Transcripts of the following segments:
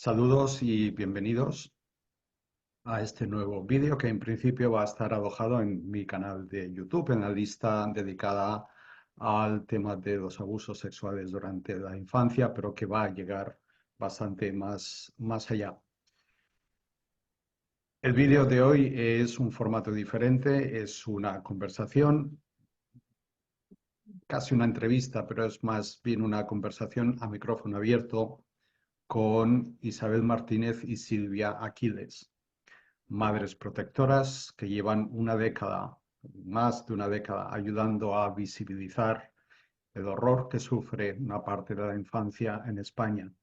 Saludos y bienvenidos a este nuevo vídeo que en principio va a estar alojado en mi canal de YouTube, en la lista dedicada al tema de los abusos sexuales durante la infancia, pero que va a llegar bastante más allá. El vídeo de hoy es un formato diferente, es una conversación, casi una entrevista, pero es más bien una conversación a micrófono abierto con Isabel Martínez y Silvia Aquiles, madres protectoras que llevan una década, más de una década, ayudando a visibilizar el horror que sufre una parte de la infancia en España.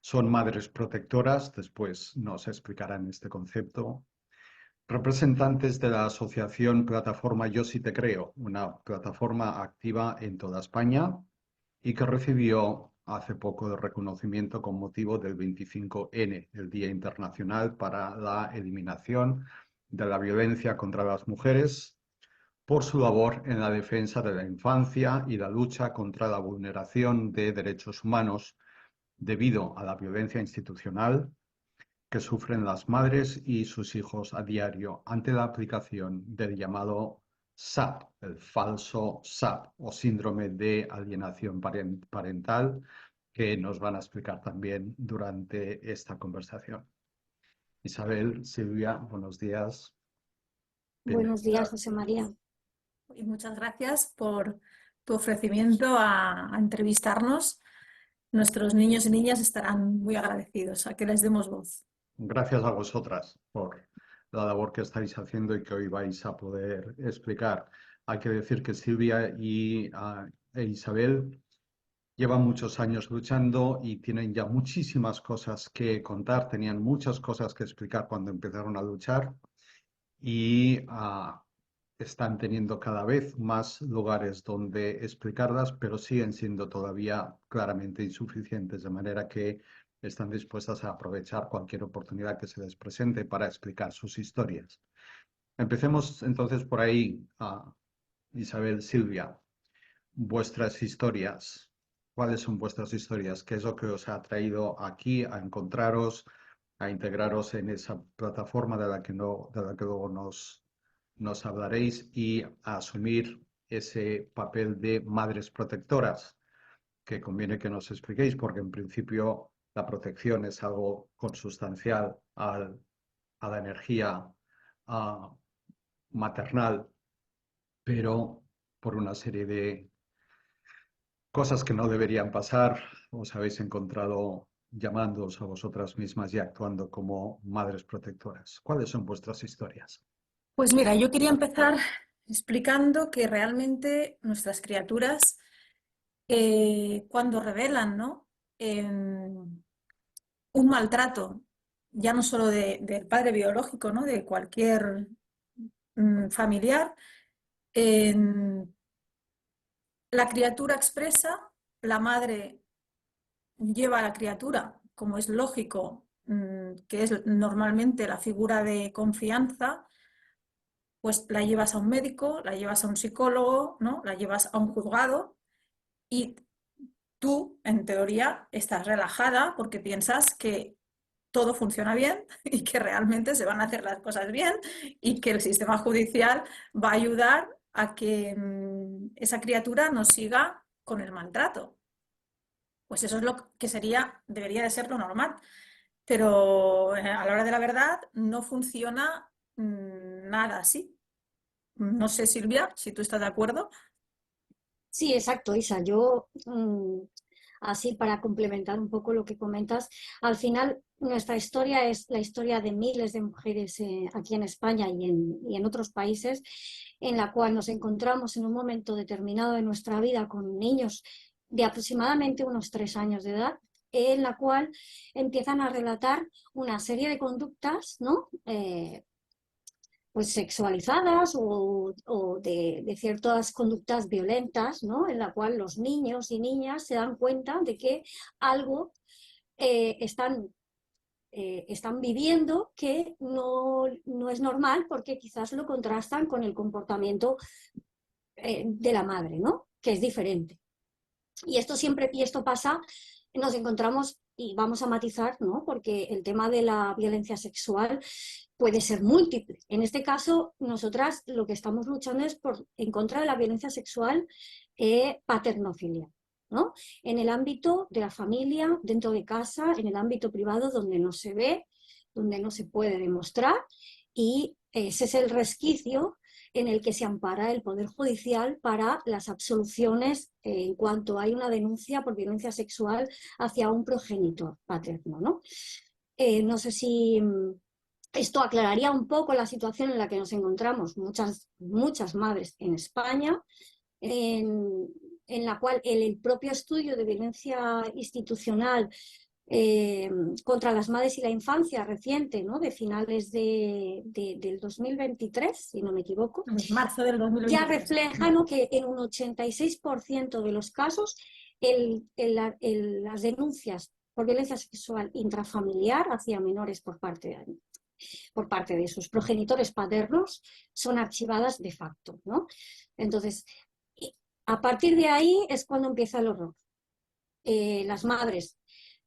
Son madres protectoras, después nos explicarán este concepto, representantes de la asociación Plataforma Yo Sí Te Creo, una plataforma activa en toda España y que recibió hace poco el reconocimiento con motivo del 25N, el Día Internacional para la Eliminación de la Violencia contra las Mujeres, por su labor en la defensa de la infancia y la lucha contra la vulneración de derechos humanos debido a la violencia institucional que sufren las madres y sus hijos a diario ante la aplicación del llamado SAP, el falso SAP o síndrome de alienación parental, que nos van a explicar también durante esta conversación. Isabel, Silvia, buenos días. Buenos días, Bienvenidas. José María. Y muchas gracias por tu ofrecimiento a entrevistarnos. Nuestros niños y niñas estarán muy agradecidos a que les demos voz. Gracias a vosotras por la labor que estáis haciendo y que hoy vais a poder explicar. Hay que decir que Silvia e Isabel llevan muchos años luchando y tienen ya muchísimas cosas que contar, tenían muchas cosas que explicar cuando empezaron a luchar y están teniendo cada vez más lugares donde explicarlas, pero siguen siendo todavía claramente insuficientes, de manera que están dispuestas a aprovechar cualquier oportunidad que se les presente para explicar sus historias. Empecemos entonces por ahí, Isabel, Silvia, vuestras historias. ¿Cuáles son vuestras historias? ¿Qué es lo que os ha traído aquí a encontraros, a integraros en esa plataforma de la que luego nos hablaréis y a asumir ese papel de madres protectoras, que conviene que nos expliquéis, porque en principio la protección es algo consustancial a la energía maternal, pero por una serie de cosas que no deberían pasar, os habéis encontrado llamándoos a vosotras mismas y actuando como madres protectoras. ¿Cuáles son vuestras historias? Pues mira, yo quería empezar explicando que realmente nuestras criaturas, cuando revelan, ¿no? Un maltrato, ya no solo del padre biológico, ¿no? De cualquier familiar, la criatura expresa, la madre lleva a la criatura, como es lógico, que es normalmente la figura de confianza, pues la llevas a un médico, la llevas a un psicólogo, ¿no? La llevas a un juzgado y tú, en teoría, estás relajada porque piensas que todo funciona bien y que realmente se van a hacer las cosas bien y que el sistema judicial va a ayudar a que esa criatura no siga con el maltrato. Pues eso es lo que debería de ser lo normal. Pero a la hora de la verdad no funciona nada así. No sé, Silvia, si tú estás de acuerdo. Sí, exacto, Isa. Yo, así para complementar un poco lo que comentas, al final nuestra historia es la historia de miles de mujeres aquí en España y en otros países, en la cual nos encontramos en un momento determinado de nuestra vida con niños de aproximadamente unos 3 años de edad, en la cual empiezan a relatar una serie de conductas, ¿no? Pues sexualizadas o de ciertas conductas violentas, ¿no? En la cual los niños y niñas se dan cuenta de que algo están viviendo que no es normal, porque quizás lo contrastan con el comportamiento de la madre, ¿no? Que es diferente. Y esto pasa, nos encontramos y vamos a matizar, ¿no? Porque el tema de la violencia sexual puede ser múltiple. En este caso, nosotras lo que estamos luchando es en contra de la violencia sexual paternofilia, ¿no? En el ámbito de la familia, dentro de casa, en el ámbito privado donde no se ve, donde no se puede demostrar, y ese es el resquicio en el que se ampara el Poder Judicial para las absoluciones en cuanto hay una denuncia por violencia sexual hacia un progenitor paterno, ¿no? No sé si esto aclararía un poco la situación en la que nos encontramos muchas madres en España, en la cual el propio estudio de violencia institucional contra las madres y la infancia reciente, ¿no? De finales del 2023, si no me equivoco, En marzo del ya 2023. refleja, ¿no?, que en un 86% de los casos las denuncias por violencia sexual intrafamiliar hacia menores por parte de sus progenitores paternos son archivadas de facto, ¿no? Entonces, a partir de ahí es cuando empieza el horror. Las madres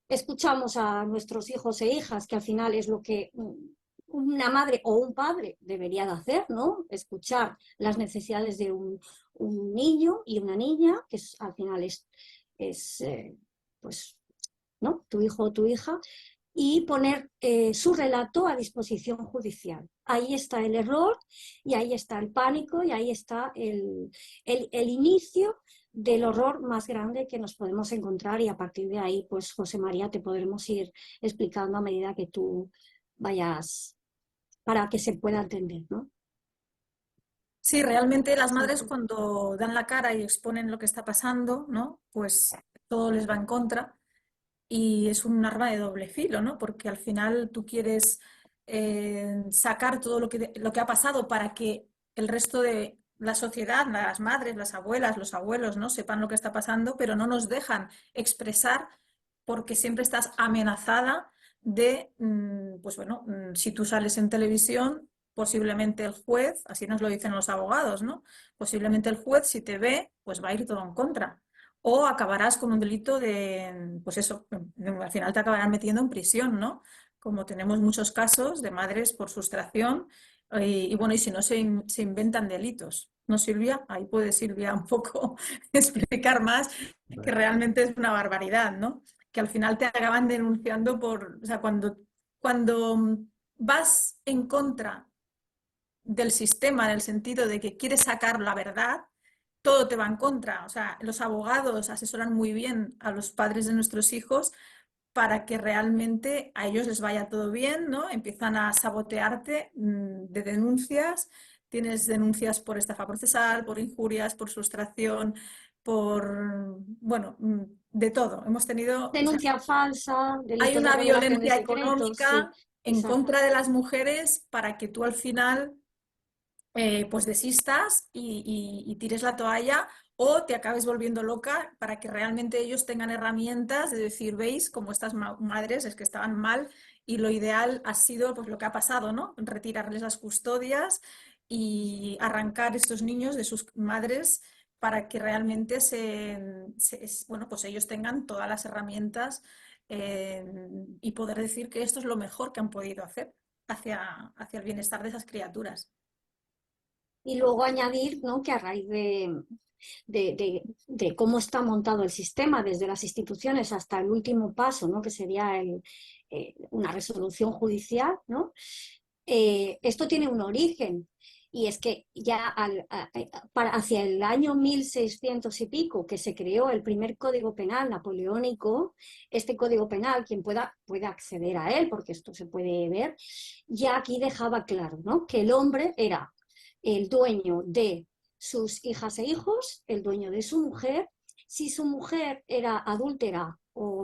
escuchamos a nuestros hijos e hijas, que al final es lo que una madre o un padre debería de hacer, ¿no? Escuchar las necesidades de un niño y una niña, que al final es pues, ¿no?, tu hijo o tu hija, y poner su relato a disposición judicial. Ahí está el error y ahí está el pánico y ahí está el inicio del horror más grande que nos podemos encontrar, y a partir de ahí, pues José María, te podremos ir explicando a medida que tú vayas, para que se pueda entender, ¿no? Sí, realmente las madres cuando dan la cara y exponen lo que está pasando, ¿no? Pues todo les va en contra y es un arma de doble filo, ¿no? Porque al final tú quieres sacar todo lo que ha pasado para que el resto de la sociedad, las madres, las abuelas, los abuelos, ¿no?, sepan lo que está pasando, pero no nos dejan expresar porque siempre estás amenazada de, pues bueno, si tú sales en televisión, posiblemente el juez, así nos lo dicen los abogados, ¿no? Posiblemente el juez, si te ve, pues va a ir todo en contra. O acabarás con un delito de, pues eso, al final te acabarán metiendo en prisión, ¿no? Como tenemos muchos casos de madres por sustracción y bueno, y si no se inventan delitos. ¿No, Silvia? Ahí puede Silvia un poco explicar más, que realmente es una barbaridad, ¿no? Que al final te acaban denunciando por, o sea, cuando vas en contra del sistema, en el sentido de que quieres sacar la verdad, todo te va en contra. O sea, los abogados asesoran muy bien a los padres de nuestros hijos para que realmente a ellos les vaya todo bien, ¿no? Empiezan a sabotearte de denuncias. Tienes denuncias por estafa procesal, por injurias, por sustracción, por, bueno, de todo. Hemos tenido... Denuncia falsa, Hay delitos de una revelación de violencia secretos, sí, económica en exacto. contra de las mujeres para que tú al final pues desistas y tires la toalla o te acabes volviendo loca para que realmente ellos tengan herramientas de decir, veis, como estas madres es que estaban mal y lo ideal ha sido pues lo que ha pasado, ¿no? Retirarles las custodias y arrancar estos niños de sus madres para que realmente bueno, pues ellos tengan todas las herramientas y poder decir que esto es lo mejor que han podido hacer hacia el bienestar de esas criaturas. Y luego añadir, ¿no?, que a raíz de cómo está montado el sistema, desde las instituciones hasta el último paso, ¿no?, que sería una resolución judicial, ¿no? Esto tiene un origen, y es que ya hacia el año 1600 y pico, que se creó el primer Código Penal napoleónico, este Código Penal, quien pueda acceder a él, porque esto se puede ver, ya aquí dejaba claro, ¿no?, que el hombre era el dueño de sus hijas e hijos, el dueño de su mujer. Si su mujer era adúltera o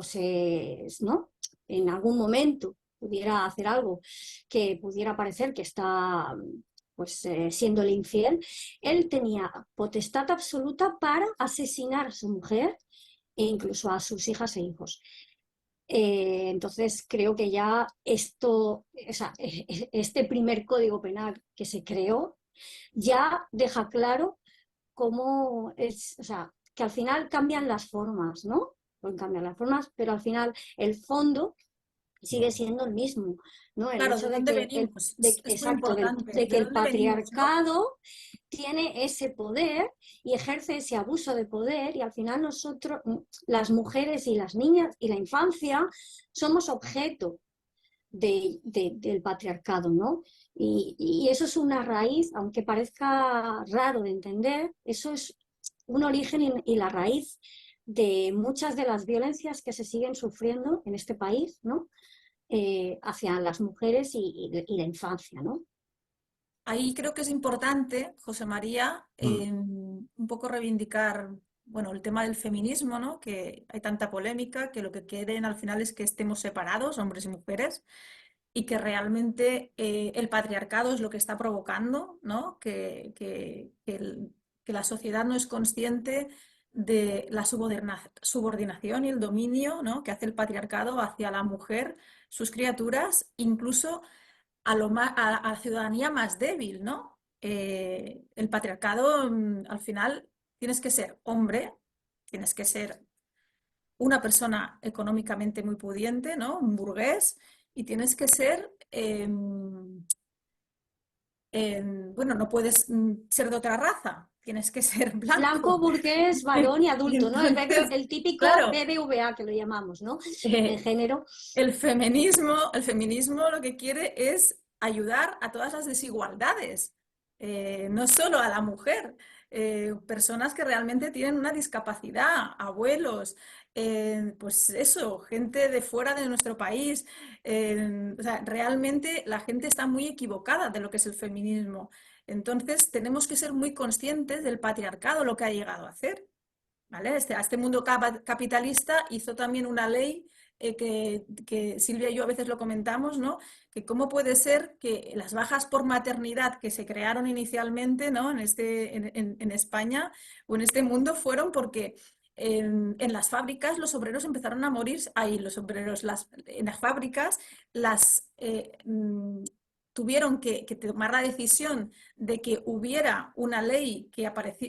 ¿no?, en algún momento pudiera hacer algo que pudiera parecer que está pues siéndole infiel, él tenía potestad absoluta para asesinar a su mujer e incluso a sus hijas e hijos. Entonces creo que ya esto, o sea, este primer Código Penal que se creó ya deja claro cómo es, o sea, que al final cambian las formas, ¿no? pueden cambiar las formas, pero al final el fondo sigue siendo el mismo, ¿no? El Claro, hecho ¿de de dónde que venimos? Es muy exacto, importante. de que ¿De el dónde venimos, no? patriarcado tiene ese poder y ejerce ese abuso de poder, y al final nosotros, las mujeres y las niñas y la infancia, somos objeto del patriarcado, ¿no? Y eso es una raíz, aunque parezca raro de entender, eso es un origen y la raíz de muchas de las violencias que se siguen sufriendo en este país, ¿no? Hacia las mujeres y la infancia, ¿no? Ahí creo que es importante, José María, Mm. un poco reivindicar, bueno, el tema del feminismo, ¿no? Que hay tanta polémica, que lo que quieren al final es que estemos separados, hombres y mujeres, y que realmente el patriarcado es lo que está provocando, ¿no? Que la sociedad no es consciente de la subordinación y el dominio, ¿no? Que hace el patriarcado hacia la mujer, sus criaturas, incluso a la ciudadanía más débil, ¿no? El patriarcado, al final, tienes que ser hombre, tienes que ser una persona económicamente muy pudiente, ¿no? Un burgués, y tienes que ser, bueno, no puedes ser de otra raza, tienes que ser Blanco, blanco. burgués, varón y Y adulto, ¿no? entonces, El típico claro, BBVA que lo llamamos, ¿no? De eh, género. el feminismo lo que quiere es ayudar a todas las desigualdades, no solo a la mujer, personas que realmente tienen una discapacidad, abuelos, pues eso, gente de fuera de nuestro país. O sea, realmente la gente está muy equivocada de lo que es el feminismo. Entonces, tenemos que ser muy conscientes del patriarcado, lo que ha llegado a hacer. ¿Vale? A este mundo capitalista hizo también una ley que Silvia y yo a veces lo comentamos, ¿no? Que cómo puede ser que las bajas por maternidad que se crearon inicialmente, ¿no? En España o en este mundo fueron porque en las fábricas los obreros empezaron a morir, ahí los obreros, en las fábricas las tuvieron que tomar la decisión de que hubiera una ley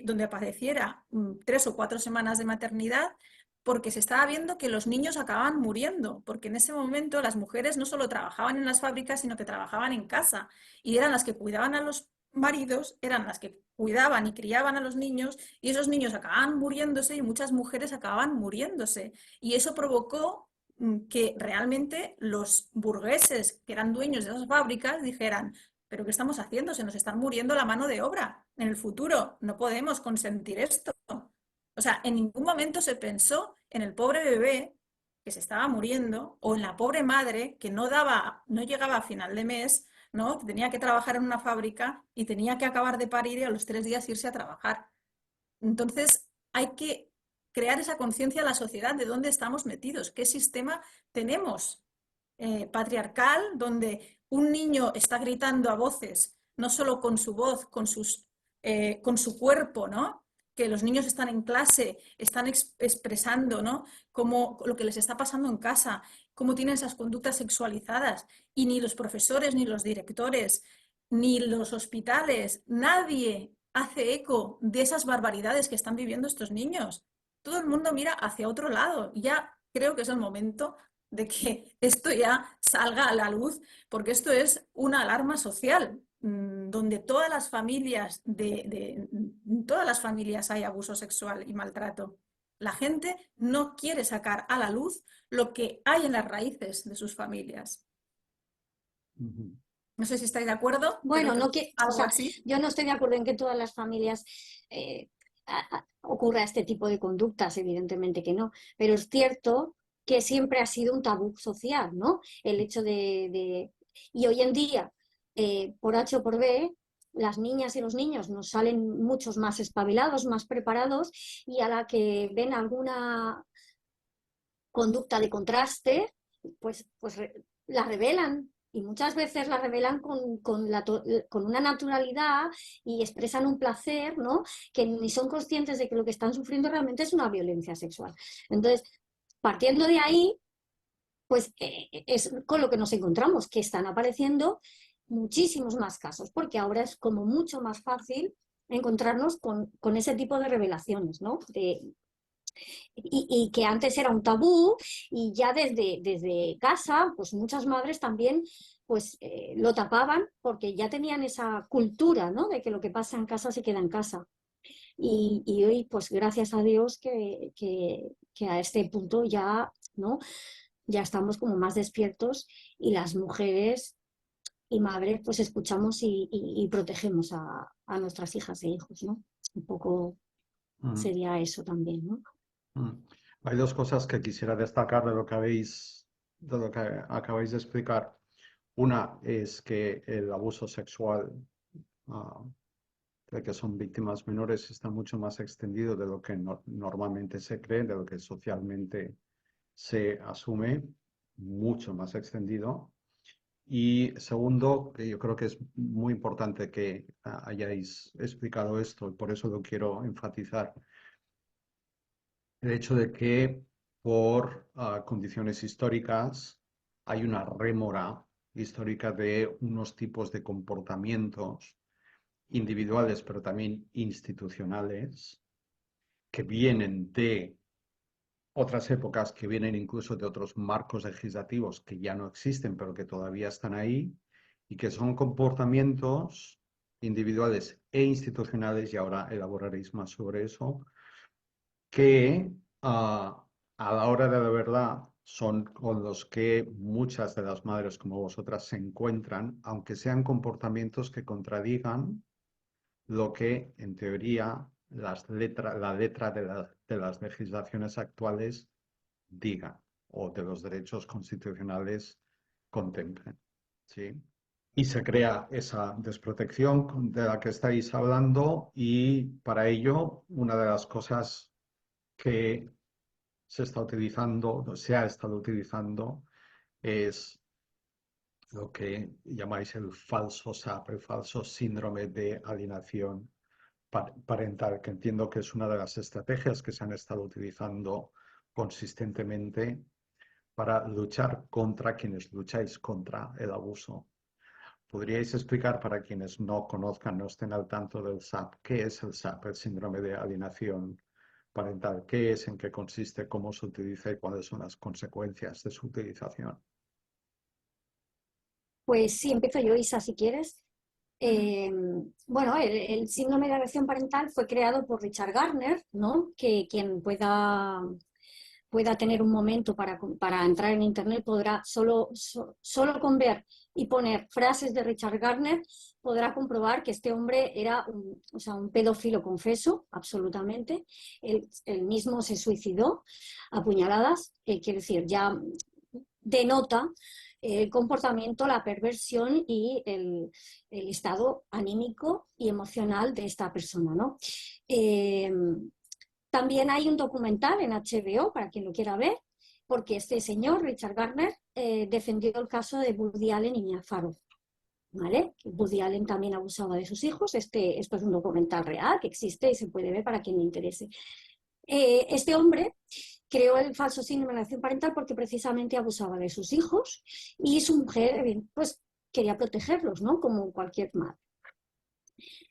donde apareciera 3 o 4 semanas de maternidad, porque se estaba viendo que los niños acababan muriendo, porque en ese momento las mujeres no solo trabajaban en las fábricas, sino que trabajaban en casa y eran las que cuidaban a los maridos, eran las que cuidaban y criaban a los niños, y esos niños acababan muriéndose y muchas mujeres acababan muriéndose. Y eso provocó que realmente los burgueses que eran dueños de esas fábricas dijeran: ¿pero qué estamos haciendo? Se nos están muriendo la mano de obra en el futuro. No podemos consentir esto. O sea, en ningún momento se pensó en el pobre bebé que se estaba muriendo o en la pobre madre que no llegaba a final de mes, ¿no? Que tenía que trabajar en una fábrica y tenía que acabar de parir y a los 3 días irse a trabajar. Entonces, hay que crear esa conciencia en la sociedad de dónde estamos metidos, qué sistema tenemos patriarcal, donde un niño está gritando a voces, no solo con su voz, con su cuerpo, ¿no? Que los niños están en clase, están expresando, ¿no? Lo que les está pasando en casa, cómo tienen esas conductas sexualizadas, y ni los profesores, ni los directores, ni los hospitales, nadie hace eco de esas barbaridades que están viviendo estos niños. Todo el mundo mira hacia otro lado. Ya creo que es el momento de que esto ya salga a la luz, porque esto es una alarma social, donde todas las familias todas las familias hay abuso sexual y maltrato. La gente no quiere sacar a la luz lo que hay en las raíces de sus familias. Ujú. No sé si estáis de acuerdo, pero Bueno, creo que es o algo sea, así. yo no estoy de acuerdo en que todas las familias ocurra este tipo de conductas, evidentemente que no, pero es cierto que siempre ha sido un tabú social, ¿no? El hecho Y hoy en día, por H o por B, las niñas y los niños nos salen muchos más espabilados, más preparados, y a la que ven alguna conducta de contraste, pues la revelan. Y muchas veces la revelan con una naturalidad y expresan un placer, ¿no? Que ni son conscientes de que lo que están sufriendo realmente es una violencia sexual. Entonces, partiendo de ahí, pues es con lo que nos encontramos, que están apareciendo muchísimos más casos, porque ahora es como mucho más fácil encontrarnos con ese tipo de revelaciones, ¿no? y que antes era un tabú y ya desde casa, pues muchas madres también pues lo tapaban porque ya tenían esa cultura, ¿no? De que lo que pasa en casa se queda en casa. Y hoy, pues gracias a Dios que a este punto ya, ¿no? Ya estamos como más despiertos y las mujeres y madres pues escuchamos y protegemos a nuestras hijas e hijos, ¿no? Un poco Mm, sería eso también, ¿no? mm. Hay dos cosas que quisiera destacar de lo que acabáis de explicar. Una es que el abuso sexual ah, de que son víctimas menores está mucho más extendido de lo que normalmente se cree, de lo que socialmente se asume, mucho más extendido. Y segundo, que yo creo que es muy importante que hayáis explicado esto, y por eso lo quiero enfatizar, el hecho de que por condiciones históricas hay una rémora histórica de unos tipos de comportamientos individuales, pero también institucionales, que vienen de otras épocas, que vienen incluso de otros marcos legislativos que ya no existen, pero que todavía están ahí, y que son comportamientos individuales e institucionales, y ahora elaboraréis más sobre eso, que a la hora de la verdad son con los que muchas de las madres como vosotras se encuentran, aunque sean comportamientos que contradigan lo que en teoría la letra de las legislaciones actuales diga o de los derechos constitucionales contemplen. ¿Sí? Y se crea esa desprotección de la que estáis hablando y para ello una de las cosas que se ha estado utilizando es lo que llamáis el falso SAP, el falso síndrome de alienación parental, que entiendo que es una de las estrategias que se han estado utilizando consistentemente para luchar contra quienes lucháis contra el abuso. ¿Podríais explicar para quienes no conozcan, no estén al tanto del SAP, qué es el SAP, el síndrome de alienación parental? ¿Qué es, en qué consiste, cómo se utiliza y cuáles son las consecuencias de su utilización? Pues sí, empiezo yo, Isa, si quieres. Eh, bueno, el síndrome de alienación parental fue creado por Richard Gardner, ¿no? Que quien pueda tener un momento para entrar en Internet podrá, solo con ver y poner frases de Richard Gardner, podrá comprobar que este hombre era o sea, un pedófilo confeso, absolutamente. Él mismo se suicidó a puñaladas, quiere decir, ya denota el comportamiento, la perversión y el estado anímico y emocional de esta persona, ¿no? Eh, También hay un documental en HBO para quien lo quiera ver, porque este señor, Richard Gardner, defendió el caso de Woody Allen y Mia Farrow. ¿Vale? Woody Allen también abusaba de sus hijos. Esto es un documental real que existe y se puede ver para quien le interese. Este hombre creó el falso síndrome de alienación parental porque precisamente abusaba de sus hijos y su mujer pues quería protegerlos, ¿no? Como cualquier madre.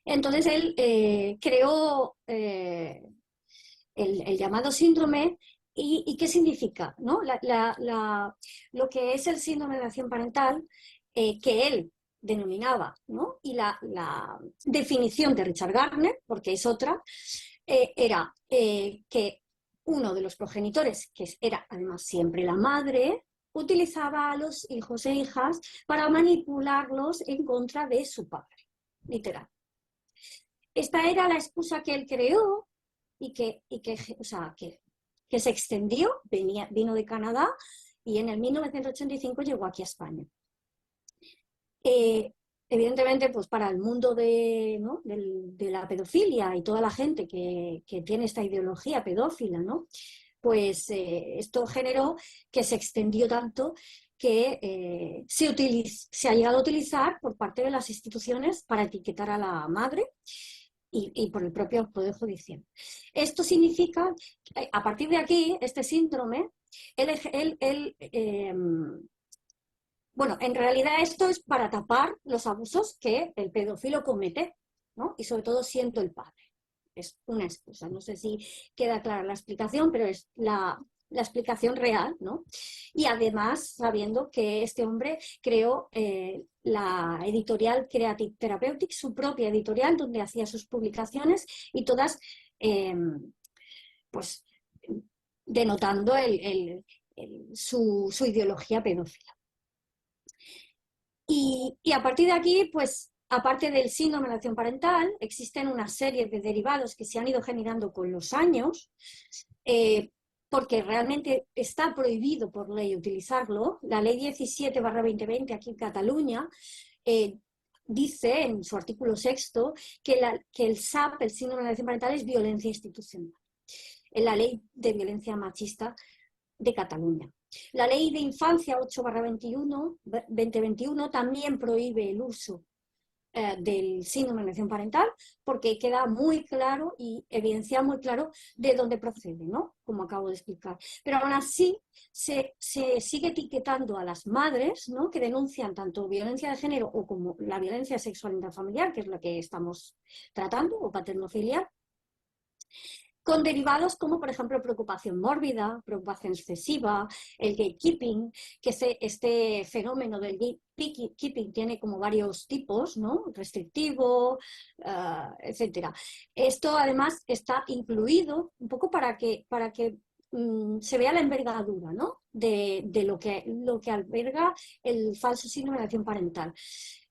Entonces él creó el llamado síndrome. ¿Y qué significa? ¿No? Lo que es el síndrome de alienación parental, que él denominaba, ¿no? Y la definición de Richard Gardner, porque es otra, era que uno de los progenitores, que era además siempre la madre, utilizaba a los hijos e hijas para manipularlos en contra de su padre, literal. Esta era la excusa que él creó o sea, que se extendió, vino de Canadá y en el 1985 llegó aquí a España. Evidentemente, pues para el mundo ¿no? de la pedofilia y toda la gente que tiene esta ideología pedófila, ¿no? Pues esto generó que se extendió tanto que se ha llegado a utilizar por parte de las instituciones para etiquetar a la madre y por el propio Poder Judicial. Esto significa, a partir de aquí, este síndrome, bueno, en realidad esto es para tapar los abusos que el pedófilo comete, ¿no? Y sobre todo siendo el padre. es una excusa. No sé si queda clara la explicación, pero es la explicación real, ¿no? Y además sabiendo que este hombre creó la editorial Creative Therapeutics, su propia editorial, donde hacía sus publicaciones y todas, pues, denotando su ideología pedófila. Y a partir de aquí, pues, aparte del síndrome de alienación parental, existen una serie de derivados que se han ido generando con los años, porque realmente está prohibido por ley utilizarlo. La ley 17/2020 aquí en Cataluña dice en su artículo 6 que el SAP, el síndrome de alienación parental, es violencia institucional. En la ley de violencia machista de Cataluña. La ley de infancia 8/2021 también prohíbe el uso del síndrome de alienación parental, porque queda muy claro y evidencia muy claro de dónde procede, ¿no? Como acabo de explicar. Pero aún así se sigue etiquetando a las madres, ¿no?, que denuncian tanto violencia de género o como la violencia sexual intrafamiliar, que es la que estamos tratando, o paternofiliar, con derivados como, por ejemplo, preocupación mórbida, preocupación excesiva, el gatekeeping, que este fenómeno del gatekeeping tiene como varios tipos, ¿no? Restrictivo, etcétera. Esto además está incluido un poco para que se vea la envergadura, ¿no?, de lo que alberga el falso síndrome de alienación parental.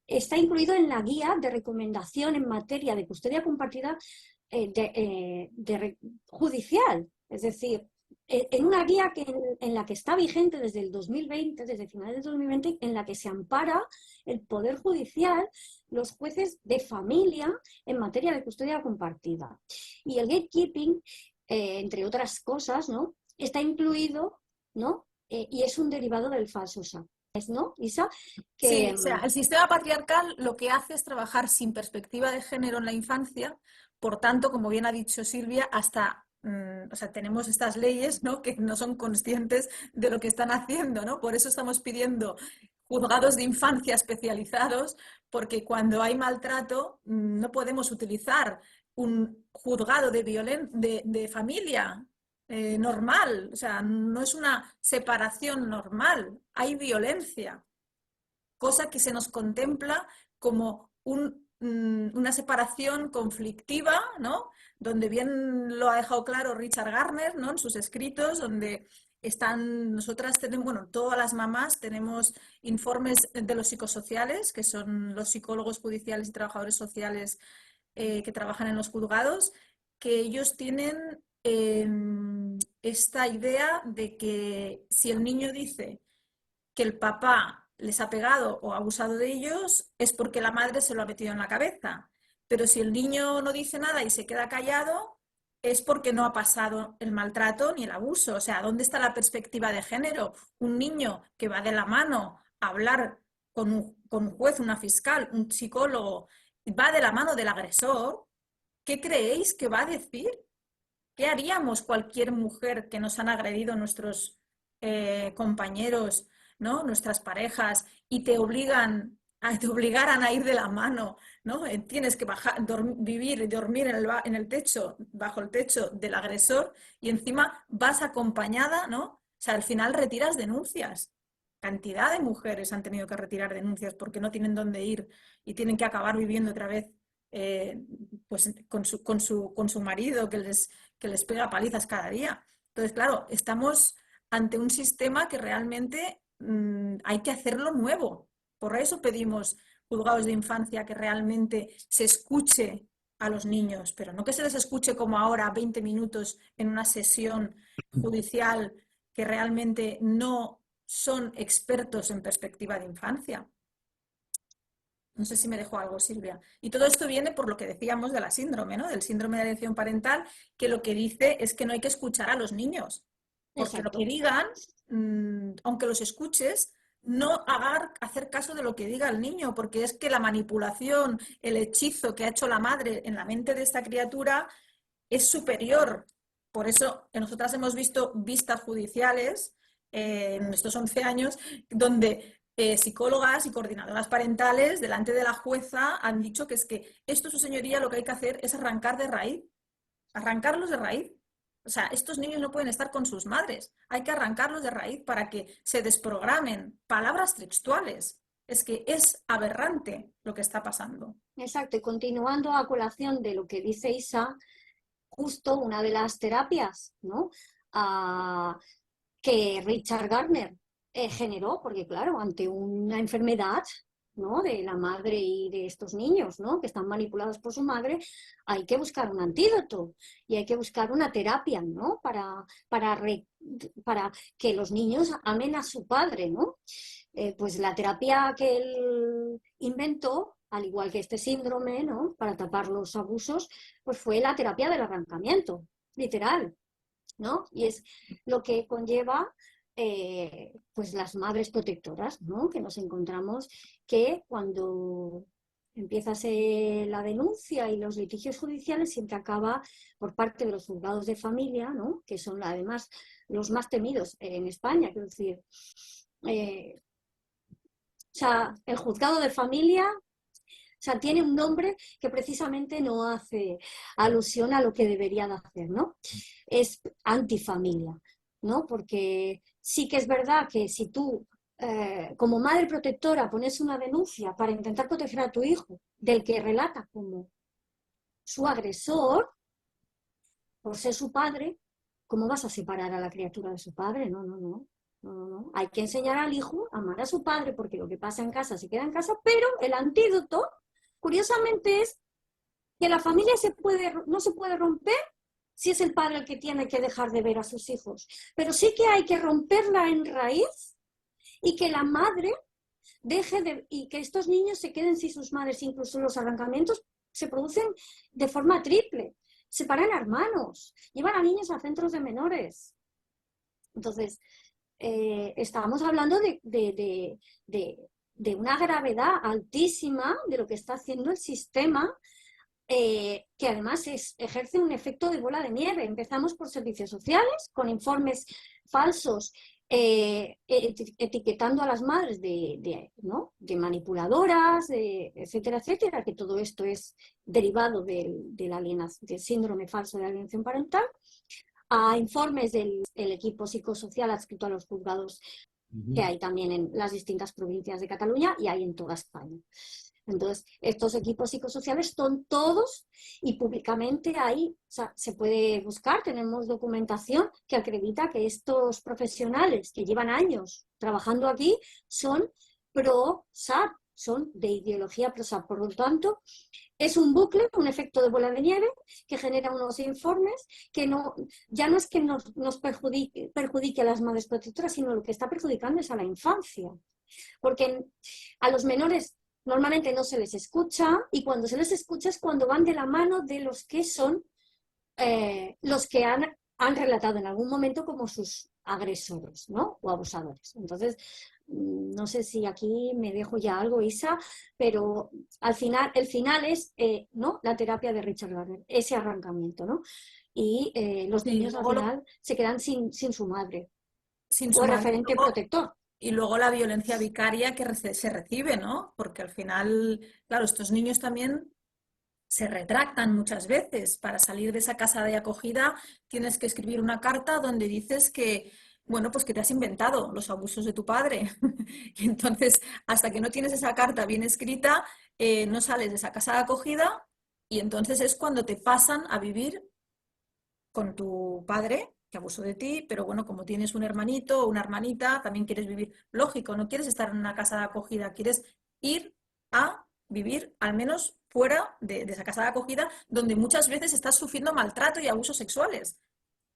Está incluido en la guía de recomendación en materia de custodia compartida judicial, es decir, en una guía en la que está vigente desde el 2020, desde finales del 2020, en la que se ampara el Poder Judicial, los jueces de familia en materia de custodia compartida. Y el gatekeeping, entre otras cosas, ¿no?, está incluido, ¿no?, y es un derivado del falso SAP. ¿No, Isa? Sí, o sea, el sistema patriarcal lo que hace es trabajar sin perspectiva de género en la infancia. Por tanto, como bien ha dicho Silvia, hasta o sea, tenemos estas leyes, ¿no?, que no son conscientes de lo que están haciendo, ¿no? Por eso estamos pidiendo juzgados de infancia especializados, porque cuando hay maltrato no podemos utilizar un juzgado de familia normal. O sea, no es una separación normal, hay violencia, cosa que se nos contempla como una separación conflictiva, ¿no?, donde bien lo ha dejado claro Richard Gardner, ¿no?, en sus escritos, donde nosotras tenemos, bueno, todas las mamás tenemos informes de los psicosociales, que son los psicólogos judiciales y trabajadores sociales que trabajan en los juzgados, que ellos tienen esta idea de que si el niño dice que el papá les ha pegado o ha abusado de ellos, es porque la madre se lo ha metido en la cabeza. Pero si el niño no dice nada y se queda callado, es porque no ha pasado el maltrato ni el abuso. O sea, ¿dónde está la perspectiva de género? Un niño que va de la mano a hablar con un juez, una fiscal, un psicólogo, va de la mano del agresor, ¿qué creéis que va a decir? ¿Qué haríamos cualquier mujer que nos han agredido nuestros compañeros, ¿no?, nuestras parejas, y te obligaran a ir de la mano, ¿no? Tienes que vivir y dormir en el techo, bajo el techo del agresor, y encima vas acompañada, ¿no? O sea, al final retiras denuncias. Cantidad de mujeres han tenido que retirar denuncias porque no tienen dónde ir y tienen que acabar viviendo otra vez pues con su marido que les pega palizas cada día. Entonces, claro, estamos ante un sistema que realmente hay que hacerlo nuevo. Por eso pedimos juzgados de infancia, que realmente se escuche a los niños, pero no que se les escuche como ahora 20 minutos en una sesión judicial, que realmente no son expertos en perspectiva de infancia. No sé si me dejó algo, Silvia. Y todo esto viene por lo que decíamos de la síndrome, ¿no?, del síndrome de alienación parental, que lo que dice es que no hay que escuchar a los niños. Porque Exacto. lo que digan, aunque los escuches, no hacer caso de lo que diga el niño, porque es que la manipulación, el hechizo que ha hecho la madre en la mente de esta criatura es superior. Por eso nosotras hemos visto vistas judiciales en estos 11 años donde psicólogas y coordinadoras parentales delante de la jueza han dicho que es que esto, su señoría, lo que hay que hacer es arrancar de raíz. arrancarlos de raíz. O sea, estos niños no pueden estar con sus madres, hay que arrancarlos de raíz para que se desprogramen palabras textuales. Es que es aberrante lo que está pasando. Exacto, y continuando a colación de lo que dice Isa, justo una de las terapias, ¿no? Que Richard Gardner generó, porque claro, ante una enfermedad, ¿no?, de la madre y de estos niños, ¿no?, que están manipulados por su madre, hay que buscar un antídoto y hay que buscar una terapia, ¿no?, para que los niños amen a su padre, ¿no? Pues la terapia que él inventó, al igual que este síndrome, ¿no?, para tapar los abusos, pues fue la terapia del arrancamiento, literal, ¿no? Y es lo que conlleva pues las madres protectoras, ¿no?, que nos encontramos, que cuando empieza la denuncia y los litigios judiciales siempre acaba por parte de los juzgados de familia, ¿no?, que son además los más temidos en España. Quiero decir, o sea, el juzgado de familia, o sea, tiene un nombre que precisamente no hace alusión a lo que debería de hacer, ¿no? Es antifamilia, ¿no? Porque sí que es verdad que si tú, como madre protectora, pones una denuncia para intentar proteger a tu hijo del que relata como su agresor, por ser su padre, ¿cómo vas a separar a la criatura de su padre? No, no, no. No, no, no. Hay que enseñar al hijo a amar a su padre, porque lo que pasa en casa se queda en casa, pero el antídoto, curiosamente, es que la familia no se puede romper si es el padre el que tiene que dejar de ver a sus hijos, pero sí que hay que romperla en raíz y que la madre y que estos niños se queden sin sus madres. Incluso los arrancamientos se producen de forma triple, separan a hermanos, llevan a niños a centros de menores. Entonces, estábamos hablando de una gravedad altísima de lo que está haciendo el sistema, que además ejerce un efecto de bola de nieve. Empezamos por servicios sociales, con informes falsos, etiquetando a las madres ¿no?, de manipuladoras, etcétera, etcétera, que todo esto es derivado del síndrome falso de alienación parental, a informes del equipo psicosocial adscrito a los juzgados que hay también en las distintas provincias de Cataluña y hay en toda España. Entonces, estos equipos psicosociales son todos, y públicamente ahí, o sea, se puede buscar, tenemos documentación que acredita que estos profesionales que llevan años trabajando aquí son pro-SAP, son de ideología pro-SAP. Por lo tanto, es un bucle, un efecto de bola de nieve que genera unos informes que ya no es que nos perjudique a las madres protectoras, sino lo que está perjudicando es a la infancia. Porque a los menores normalmente no se les escucha, y cuando se les escucha es cuando van de la mano de los que son los que han relatado en algún momento como sus agresores, ¿no?, o abusadores. Entonces, no sé si aquí me dejo ya algo, Isa, pero al final, el final es ¿no?, la terapia de Richard Gardner, ese arrancamiento, ¿no? Y los niños al final se quedan sin su madre, sin o su el madre. referente protector. Y luego la violencia vicaria que se recibe, ¿no? Porque al final, claro, estos niños también se retractan muchas veces. Para salir de esa casa de acogida tienes que escribir una carta donde dices que, bueno, pues que te has inventado los abusos de tu padre. Y entonces, hasta que no tienes esa carta bien escrita, no sales de esa casa de acogida, y entonces es cuando te pasan a vivir con tu padre, que abusó de ti, pero bueno, como tienes un hermanito o una hermanita, también quieres vivir. Lógico, no quieres estar en una casa de acogida, quieres ir a vivir al menos fuera de esa casa de acogida, donde muchas veces estás sufriendo maltrato y abusos sexuales,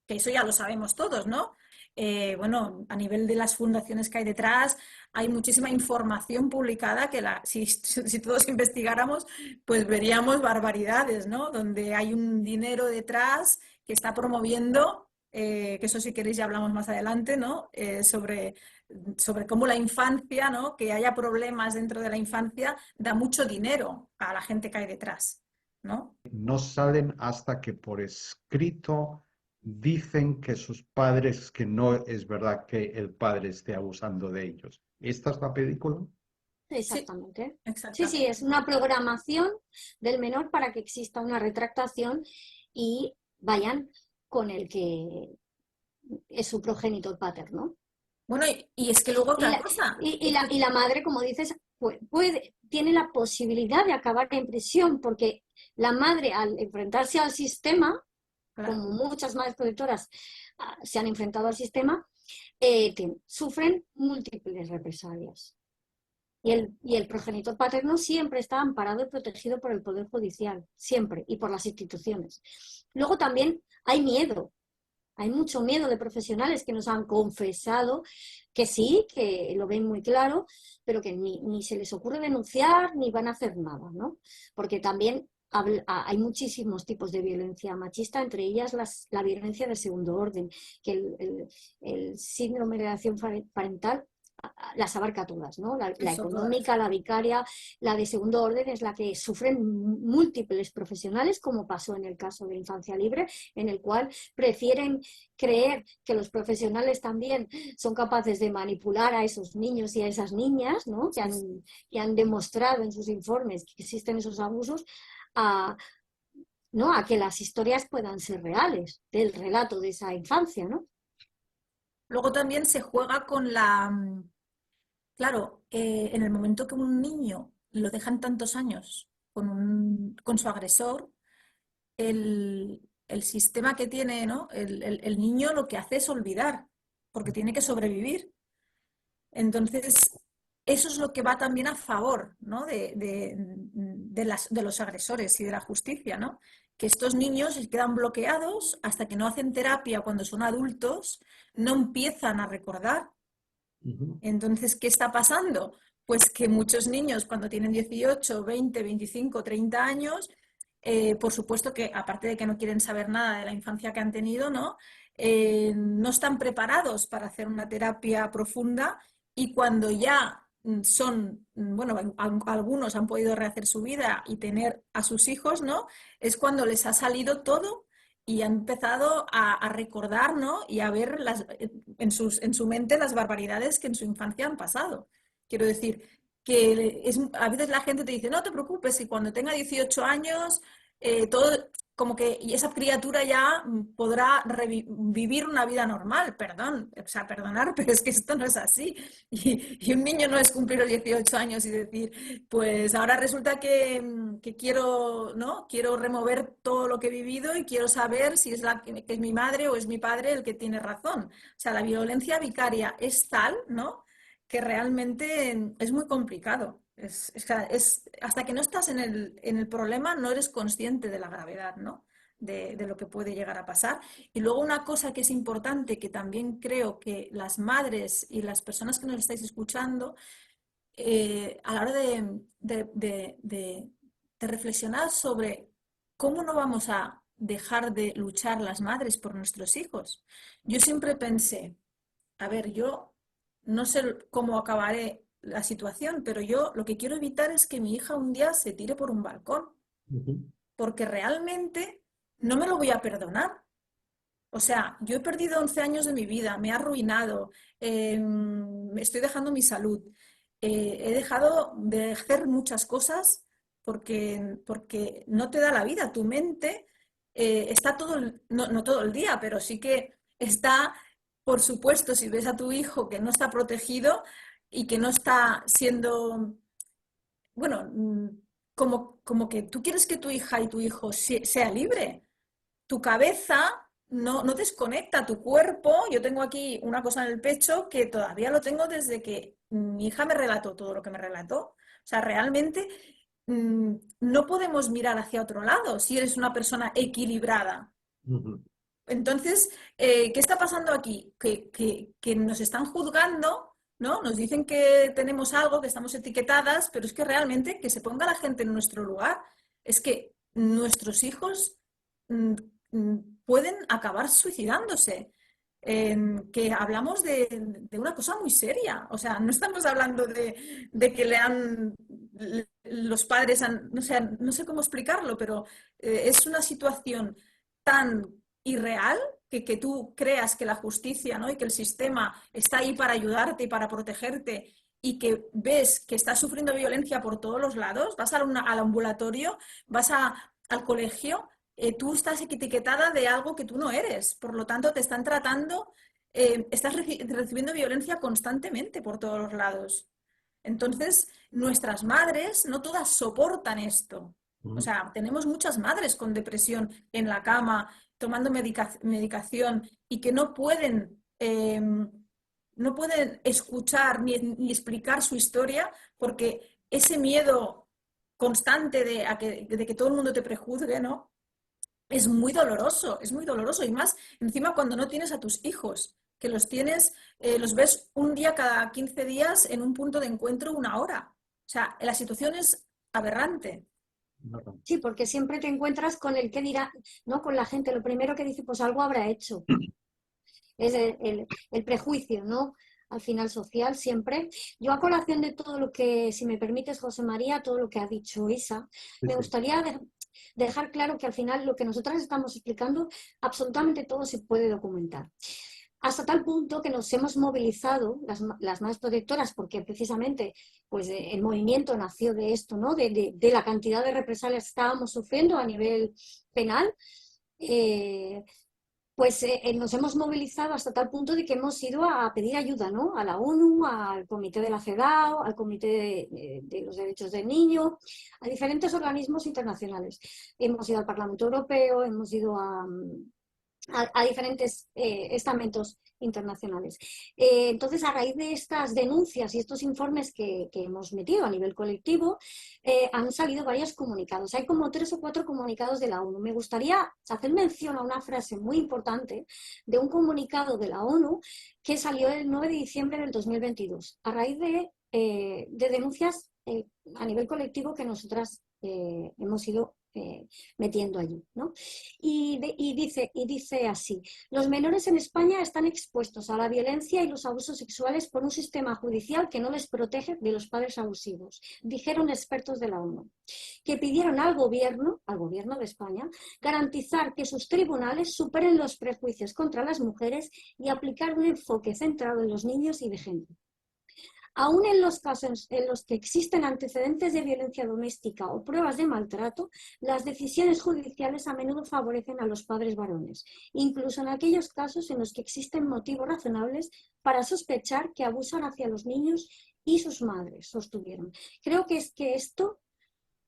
que eso ya lo sabemos todos, ¿no? Bueno, a nivel de las fundaciones que hay detrás, hay muchísima información publicada que si todos investigáramos, pues veríamos barbaridades, ¿no? Donde hay un dinero detrás que está promoviendo, que eso si queréis ya hablamos más adelante, ¿no? Sobre cómo la infancia, ¿no?, que haya problemas dentro de la infancia, da mucho dinero a la gente que hay detrás, ¿no? No salen hasta que por escrito dicen que sus padres, que no es verdad que el padre esté abusando de ellos. ¿Esta es la película? Exactamente. Sí, exactamente. Sí, es una programación del menor para que exista una retractación y vayan con el que es su progenitor paterno. Bueno, y es que luego Y otra la, cosa. y la madre, como dices, tiene la posibilidad de acabar en prisión, porque la madre, al enfrentarse al sistema, Claro, como muchas madres protectoras se han enfrentado al sistema, sufren múltiples represalias. Y el progenitor paterno siempre está amparado y protegido por el Poder Judicial, siempre, y por las instituciones. Luego también hay miedo, hay mucho miedo de profesionales que nos han confesado que sí, que lo ven muy claro, pero que ni se les ocurre denunciar ni van a hacer nada, ¿no? Porque también hay muchísimos tipos de violencia machista, entre ellas la violencia de segundo orden, que el síndrome de alienación parental las abarca todas, ¿no? La eso, todas. económica, la vicaria, la de segundo orden es la que sufren múltiples profesionales, como pasó en el caso de Infancia Libre, en el cual prefieren creer que los profesionales también son capaces de manipular a esos niños y a esas niñas, ¿no? Que han demostrado en sus informes que existen esos abusos, ¿no? A que las historias puedan ser reales del relato de esa infancia, ¿no? Luego también se juega con la... Claro, en el momento que un niño lo dejan tantos años con su agresor, el sistema que tiene, ¿no? El niño lo que hace es olvidar, porque tiene que sobrevivir. Entonces, eso es lo que va también a favor, ¿no? de los agresores y de la justicia, ¿no? Que estos niños se quedan bloqueados hasta que no hacen terapia cuando son adultos, no empiezan a recordar. Entonces, ¿qué está pasando? Pues que muchos niños cuando tienen 18, 20, 25, 30 años, por supuesto que aparte de que no quieren saber nada de la infancia que han tenido, ¿no? No están preparados para hacer una terapia profunda y cuando ya bueno, algunos han podido rehacer su vida y tener a sus hijos, ¿no? Es cuando les ha salido todo y han empezado a recordar, ¿no? Y a ver en su mente las barbaridades que en su infancia han pasado. Quiero decir, que a veces la gente te dice, no te preocupes, si cuando tenga 18 años, todo, como que y esa criatura ya podrá vivir una vida normal, perdón, o sea, perdonar, pero es que esto no es así. Y un niño no es cumplir los 18 años y decir, pues ahora resulta que quiero, ¿no? Quiero remover todo lo que he vivido y quiero saber si es, que es mi madre o es mi padre el que tiene razón. O sea, la violencia vicaria es tal, ¿no? Que realmente es muy complicado. Hasta que no estás en el problema no eres consciente de la gravedad, ¿no? De lo que puede llegar a pasar. Y luego una cosa que es importante, que también creo que las madres y las personas que nos estáis escuchando, a la hora de reflexionar sobre cómo no vamos a dejar de luchar las madres por nuestros hijos. Yo siempre pensé, a ver, yo no sé cómo acabaré la situación, pero yo lo que quiero evitar es que mi hija un día se tire por un balcón, porque realmente no me lo voy a perdonar. O sea, yo he perdido 11 años de mi vida, me ha arruinado, me estoy dejando mi salud, he dejado de hacer muchas cosas porque no te da la vida. Tu mente está no todo el día, pero sí que está, por supuesto, si ves a tu hijo que no está protegido y que no está siendo, bueno, como que tú quieres que tu hija y tu hijo sea libre. Tu cabeza no desconecta tu cuerpo. Yo tengo aquí una cosa en el pecho que todavía lo tengo desde que mi hija me relató todo lo que me relató. O sea, realmente no podemos mirar hacia otro lado si eres una persona equilibrada. Entonces, ¿qué está pasando aquí? Que nos están juzgando, ¿no? Nos dicen que tenemos algo, que estamos etiquetadas, pero es que realmente que se ponga la gente en nuestro lugar. Es que nuestros hijos mm, pueden acabar suicidándose. Que hablamos de una cosa muy seria. O sea, no estamos hablando de que los padres no sé cómo explicarlo, pero es una situación tan irreal que tú creas que la justicia, ¿no? Y que el sistema está ahí para ayudarte y para protegerte y que ves que estás sufriendo violencia por todos los lados, vas al ambulatorio, al colegio tú estás etiquetada de algo que tú no eres. Por lo tanto, te están tratando, estás recibiendo violencia constantemente por todos los lados. Entonces, nuestras madres no todas soportan esto. O sea, tenemos muchas madres con depresión en la cama, tomando medicación y que no pueden escuchar ni explicar su historia porque ese miedo constante de que todo el mundo te prejuzgue, ¿no? Es muy doloroso y más encima cuando no tienes a tus hijos, que los tienes, los ves un día cada 15 días en un punto de encuentro 1 hora. O sea, la situación es aberrante. Sí, porque siempre te encuentras con el que dirá, ¿no? Con la gente, lo primero que dice, pues algo habrá hecho. Es el prejuicio, ¿no? Al final social siempre. Yo a colación de todo lo que, si me permites, José María, todo lo que ha dicho Isa, me gustaría dejar claro que al final lo que nosotras estamos explicando, absolutamente todo se puede documentar. Hasta tal punto que nos hemos movilizado, las madres protectoras, porque precisamente pues, el movimiento nació de esto, ¿no? De la cantidad de represalias que estábamos sufriendo a nivel penal. Pues nos hemos movilizado hasta tal punto de que hemos ido a pedir ayuda, ¿no? A la ONU, al Comité de la CEDAW, al Comité de los Derechos del Niño, a diferentes organismos internacionales. Hemos ido al Parlamento Europeo, hemos ido a diferentes estamentos internacionales. Entonces, a raíz de estas denuncias y estos informes que hemos metido a nivel colectivo, han salido varios comunicados. Hay como 3 o 4 comunicados de la ONU. Me gustaría hacer mención a una frase muy importante de un comunicado de la ONU que salió el 9 de diciembre del 2022, a raíz de denuncias a nivel colectivo que nosotras hemos ido metiendo allí, ¿no? Y dice así: los menores en España están expuestos a la violencia y los abusos sexuales por un sistema judicial que no les protege de los padres abusivos, dijeron expertos de la ONU, que pidieron al gobierno de España, garantizar que sus tribunales superen los prejuicios contra las mujeres y aplicar un enfoque centrado en los niños y de género. Aún en los casos en los que existen antecedentes de violencia doméstica o pruebas de maltrato, las decisiones judiciales a menudo favorecen a los padres varones, incluso en aquellos casos en los que existen motivos razonables para sospechar que abusan hacia los niños y sus madres, sostuvieron. Creo que esto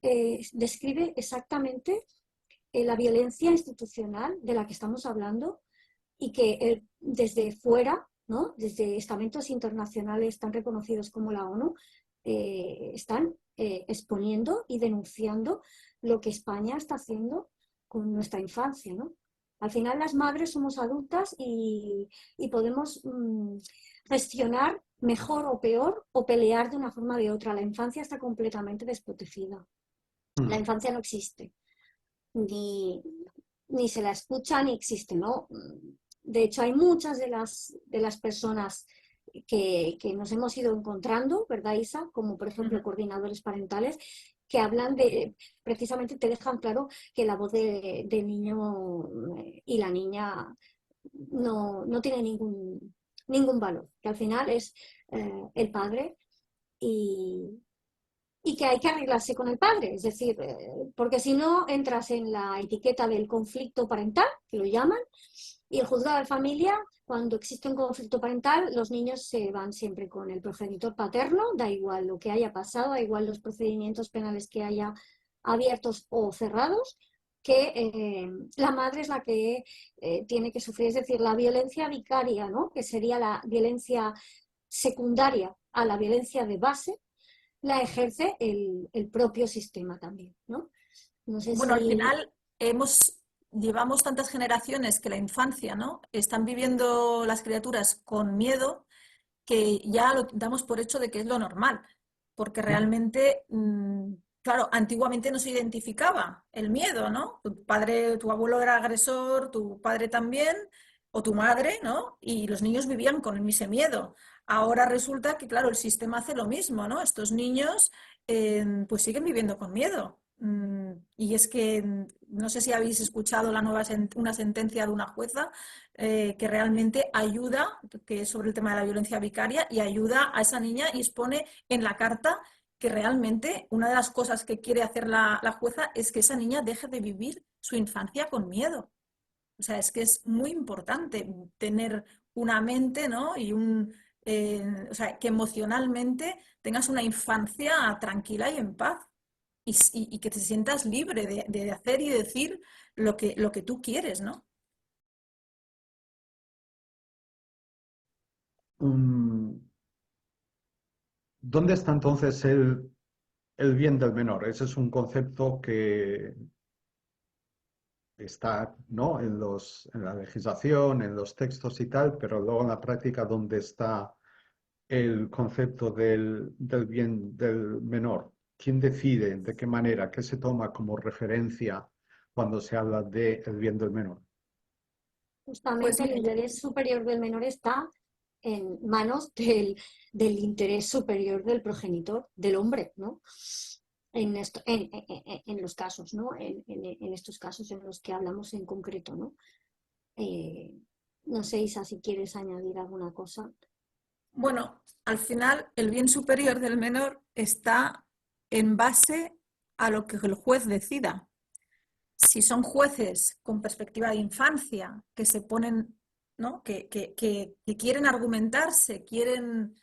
describe exactamente la violencia institucional de la que estamos hablando y que desde fuera, ¿no? Desde estamentos internacionales tan reconocidos como la ONU, están exponiendo y denunciando lo que España está haciendo con nuestra infancia, ¿no? Al final las madres somos adultas y podemos gestionar mejor o peor o pelear de una forma o de otra. La infancia está completamente desprotegida. La infancia no existe, ni se la escucha ni existe, ¿no? De hecho, hay muchas de las personas que nos hemos ido encontrando, ¿verdad, Isa? Como por ejemplo coordinadores parentales, que hablan precisamente te dejan claro que la voz del niño y la niña no tiene ningún valor, que al final es el padre y que hay que arreglarse con el padre, es decir, porque si no entras en la etiqueta del conflicto parental, que lo llaman, y el juzgado de familia, cuando existe un conflicto parental, los niños se van siempre con el progenitor paterno, da igual lo que haya pasado, da igual los procedimientos penales que haya abiertos o cerrados, que la madre es la que tiene que sufrir, es decir, la violencia vicaria, ¿no? Que sería la violencia secundaria a la violencia de base, la ejerce el propio sistema también, ¿no? No sé Bueno, si... al final llevamos tantas generaciones que la infancia, ¿no? Están viviendo las criaturas con miedo que ya lo damos por hecho de que es lo normal, porque realmente, claro, antiguamente no se identificaba el miedo, ¿no? Tu padre, tu abuelo era agresor, tu padre también, o tu madre, ¿no? Y los niños vivían con ese miedo. Ahora resulta que, claro, el sistema hace lo mismo, ¿no? Estos niños pues siguen viviendo con miedo. Y es que no sé si habéis escuchado una sentencia de una jueza que realmente ayuda, que es sobre el tema de la violencia vicaria, y ayuda a esa niña y expone en la carta que realmente una de las cosas que quiere hacer la jueza es que esa niña deje de vivir su infancia con miedo. O sea, es que es muy importante tener una mente, ¿no? Y o sea, que emocionalmente tengas una infancia tranquila y en paz. Y que te sientas libre de hacer y decir lo que tú quieres, ¿no? ¿Dónde está entonces el bien del menor? Ese es un concepto que está, ¿no?, en la legislación, en los textos y tal, pero luego en la práctica, ¿dónde está el concepto del bien del menor? ¿Quién decide? ¿De qué manera? ¿Qué se toma como referencia cuando se habla del bien del menor? Pues Justamente el mira, interés superior del menor está en manos del interés superior del progenitor, del hombre, ¿no? En los casos, ¿no? En estos casos en los que hablamos en concreto, ¿no? No sé, Isa, si quieres añadir alguna cosa. bueno, al final el bien superior del menor está en base a lo que el juez decida. Si son jueces con perspectiva de infancia, que se ponen, ¿no? que quieren argumentarse, quieren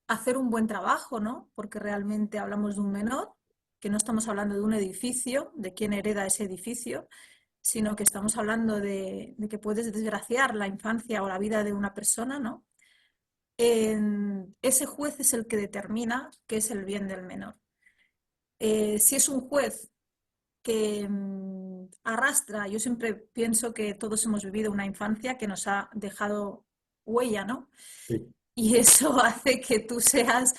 hacer un buen trabajo, ¿no? Porque realmente hablamos de un menor, que no estamos hablando de un edificio, de quién hereda ese edificio, sino que estamos hablando de que puedes desgraciar la infancia o la vida de una persona, ¿no? Ese juez es el que determina qué es el bien del menor. Si es un juez que arrastra, yo siempre pienso que todos hemos vivido una infancia que nos ha dejado huella, ¿no? Sí. Y eso hace que tú seas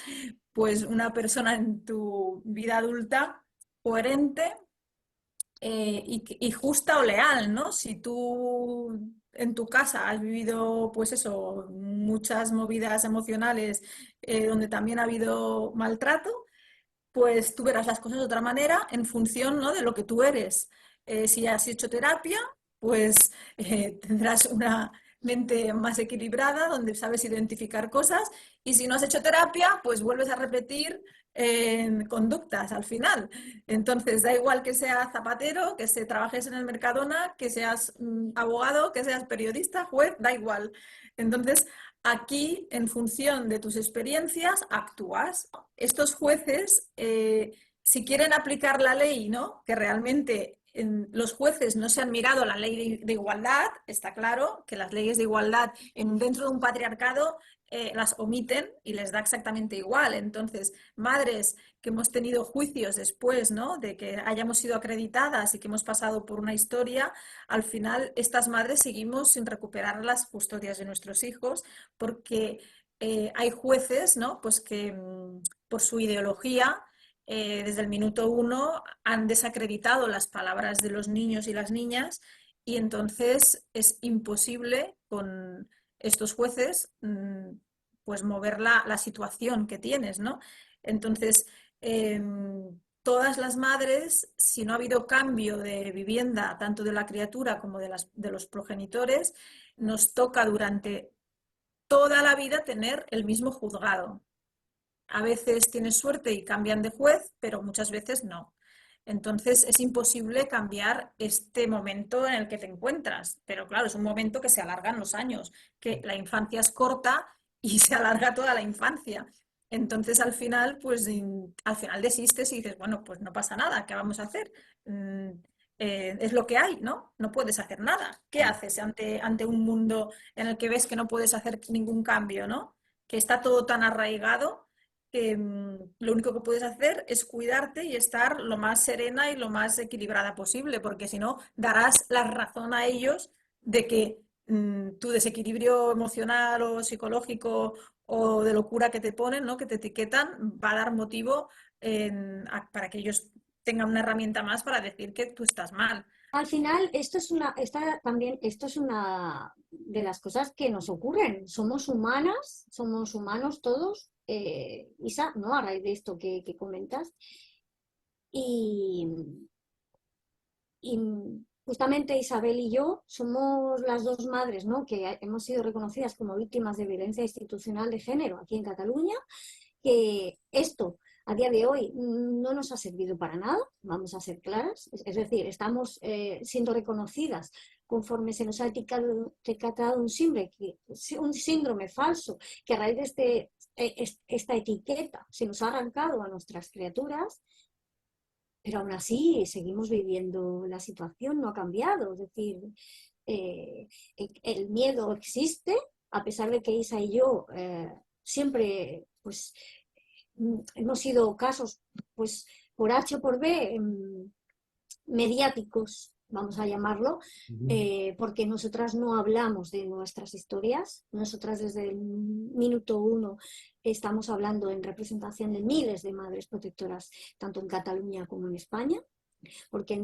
pues una persona en tu vida adulta coherente y justa o leal, ¿no? Si tú en tu casa has vivido, pues eso, muchas movidas emocionales donde también ha habido maltrato, pues tú verás las cosas de otra manera en función, ¿no?, de lo que tú eres. Si has hecho terapia, pues tendrás una mente más equilibrada donde sabes identificar cosas, y si no has hecho terapia, pues vuelves a repetir conductas al final. Entonces, da igual que seas zapatero, que se trabajes en el Mercadona, que seas abogado, que seas periodista, juez, da igual. Entonces, aquí, en función de tus experiencias, actúas. Estos jueces, si quieren aplicar la ley, ¿no?, que realmente los jueces no se han mirado la ley de igualdad, está claro que las leyes de igualdad dentro de un patriarcado las omiten y les da exactamente igual. Entonces, madres que hemos tenido juicios después, ¿no?, de que hayamos sido acreditadas y que hemos pasado por una historia, al final estas madres seguimos sin recuperar las custodias de nuestros hijos porque hay jueces, ¿no?, pues que por su ideología desde el minuto uno han desacreditado las palabras de los niños y las niñas, y entonces es imposible con estos jueces pues mover la situación que tienes, ¿no? Entonces, todas las madres, si no ha habido cambio de vivienda, tanto de la criatura como de los progenitores, nos toca durante toda la vida tener el mismo juzgado. A veces tienes suerte y cambian de juez, pero muchas veces no. Entonces es imposible cambiar este momento en el que te encuentras. Pero claro, es un momento que se alargan los años, que la infancia es corta y se alarga toda la infancia. Entonces al final, pues al final desistes y dices, bueno, pues no pasa nada, ¿qué vamos a hacer? Es lo que hay, ¿no? No puedes hacer nada. ¿Qué haces ante un mundo en el que ves que no puedes hacer ningún cambio, ¿no? Que está todo tan arraigado que lo único que puedes hacer es cuidarte y estar lo más serena y lo más equilibrada posible, porque si no, darás la razón a ellos de que tu desequilibrio emocional o psicológico o de locura que te ponen, ¿no?, que te etiquetan, va a dar motivo para que ellos tengan una herramienta más para decir que tú estás mal. Al final, esto es una de las cosas que nos ocurren. Somos humanas, somos humanos todos, Isa, ¿no?, a raíz de esto que comentas. Y, y justamente Isabel y yo somos las dos madres, ¿no?, que hemos sido reconocidas como víctimas de violencia institucional de género aquí en Cataluña. que esto a día de hoy no nos ha servido para nada, vamos a ser claras, es decir, estamos siendo reconocidas conforme se nos ha etiquetado un síndrome falso, que a raíz de esta etiqueta se nos ha arrancado a nuestras criaturas, pero aún así seguimos viviendo la situación, no ha cambiado, es decir, el miedo existe, a pesar de que Isa y yo siempre pues, hemos sido casos pues, por H o por B mediáticos, vamos a llamarlo, porque nosotras no hablamos de nuestras historias, nosotras desde el minuto 1 estamos hablando en representación de miles de madres protectoras, tanto en Cataluña como en España, porque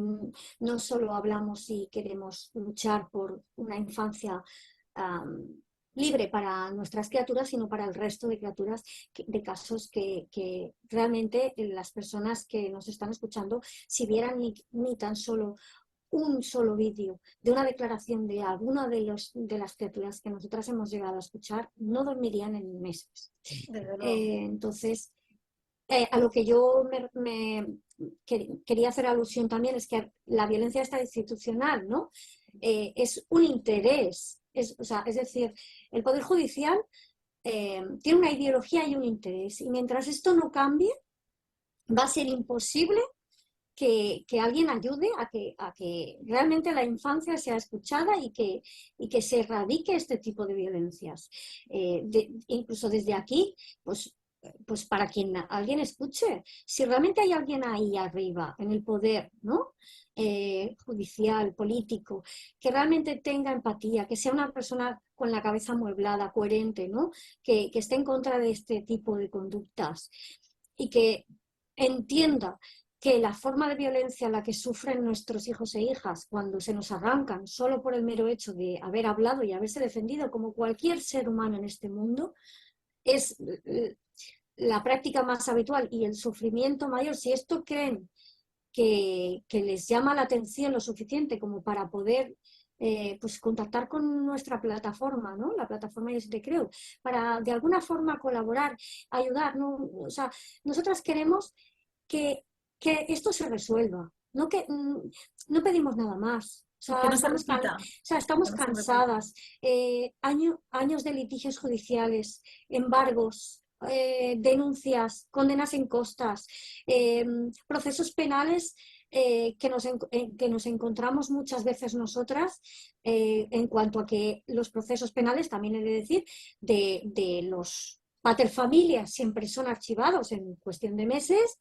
no solo hablamos y queremos luchar por una infancia libre para nuestras criaturas, sino para el resto de criaturas, de casos que realmente las personas que nos están escuchando, si vieran ni tan solo un solo vídeo de una declaración de alguna de las criaturas que nosotras hemos llegado a escuchar, no dormirían en meses. Entonces, a lo que yo quería hacer alusión también es que la violencia esta institucional, ¿no? Es un interés, es decir, el Poder Judicial tiene una ideología y un interés, y mientras esto no cambie, va a ser imposible que alguien ayude a que realmente la infancia sea escuchada y que se erradique este tipo de violencias. Incluso desde aquí, pues para quien alguien escuche, si realmente hay alguien ahí arriba, en el poder, ¿no? Judicial, político, que realmente tenga empatía, que sea una persona con la cabeza amueblada, coherente, ¿no? Que esté en contra de este tipo de conductas y que entienda que la forma de violencia a la que sufren nuestros hijos e hijas cuando se nos arrancan solo por el mero hecho de haber hablado y haberse defendido como cualquier ser humano en este mundo es la práctica más habitual y el sufrimiento mayor. Si esto creen que les llama la atención lo suficiente como para poder pues contactar con nuestra plataforma, ¿no? La plataforma Yo Sí Te Creo, para de alguna forma colaborar, ayudar, ¿no? O sea, nosotras queremos que esto se resuelva, no pedimos nada más. Que no se repita. Estamos cansadas, años de litigios judiciales, embargos, denuncias, condenas en costas, procesos penales que nos encontramos muchas veces nosotras, en cuanto a que los procesos penales, también he de decir, de los paterfamilias siempre son archivados en cuestión de meses.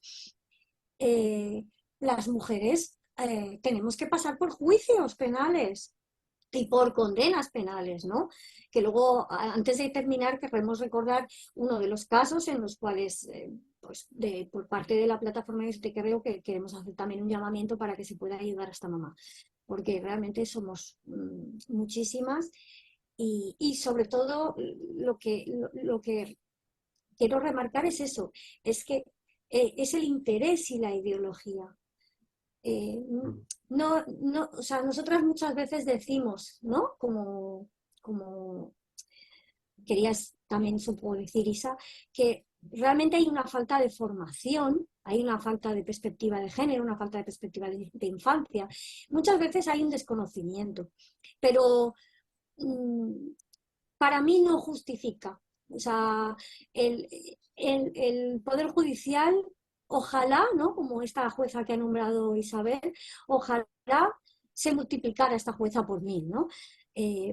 Las mujeres tenemos que pasar por juicios penales y por condenas penales, ¿no? Que luego, antes de terminar, queremos recordar uno de los casos en los cuales, pues por parte de la plataforma Yo Sí Te Creo, que queremos hacer también un llamamiento para que se pueda ayudar a esta mamá, porque realmente somos muchísimas y sobre todo lo que quiero remarcar es eso, es que es el interés y la ideología. O sea, nosotras muchas veces decimos, ¿no? Como querías también supongo decir, Isa, que realmente hay una falta de formación, hay una falta de perspectiva de género, una falta de perspectiva de infancia. Muchas veces hay un desconocimiento, pero para mí no justifica. O sea, el Poder Judicial, ojalá, ¿no? Como esta jueza que ha nombrado Isabel, ojalá se multiplicara esta jueza por 1000, ¿no?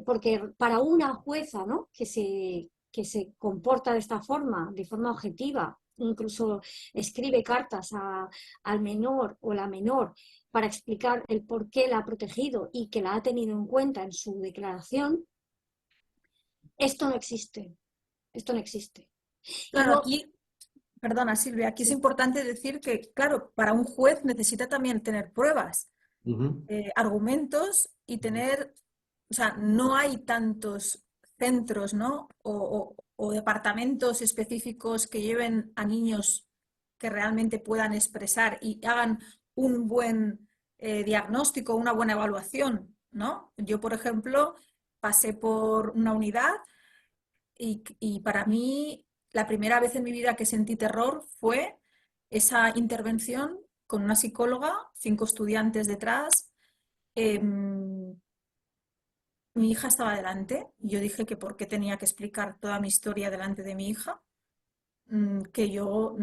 Porque para una jueza, ¿no? que se comporta de esta forma, de forma objetiva, incluso escribe cartas al menor o la menor para explicar el por qué la ha protegido y que la ha tenido en cuenta en su declaración, esto no existe. Esto no existe. Claro, aquí, perdona Silvia, aquí es importante decir que, claro, para un juez necesita también tener pruebas, argumentos y tener, o sea, no hay tantos centros, ¿no? O departamentos específicos que lleven a niños que realmente puedan expresar y hagan un buen diagnóstico, una buena evaluación, ¿no? Yo, por ejemplo, pasé por una unidad y para mí la primera vez en mi vida que sentí terror fue esa intervención con una psicóloga, 5 estudiantes detrás. em, Mi hija estaba delante y yo dije que por qué tenía que explicar toda mi historia delante de mi hija, que yo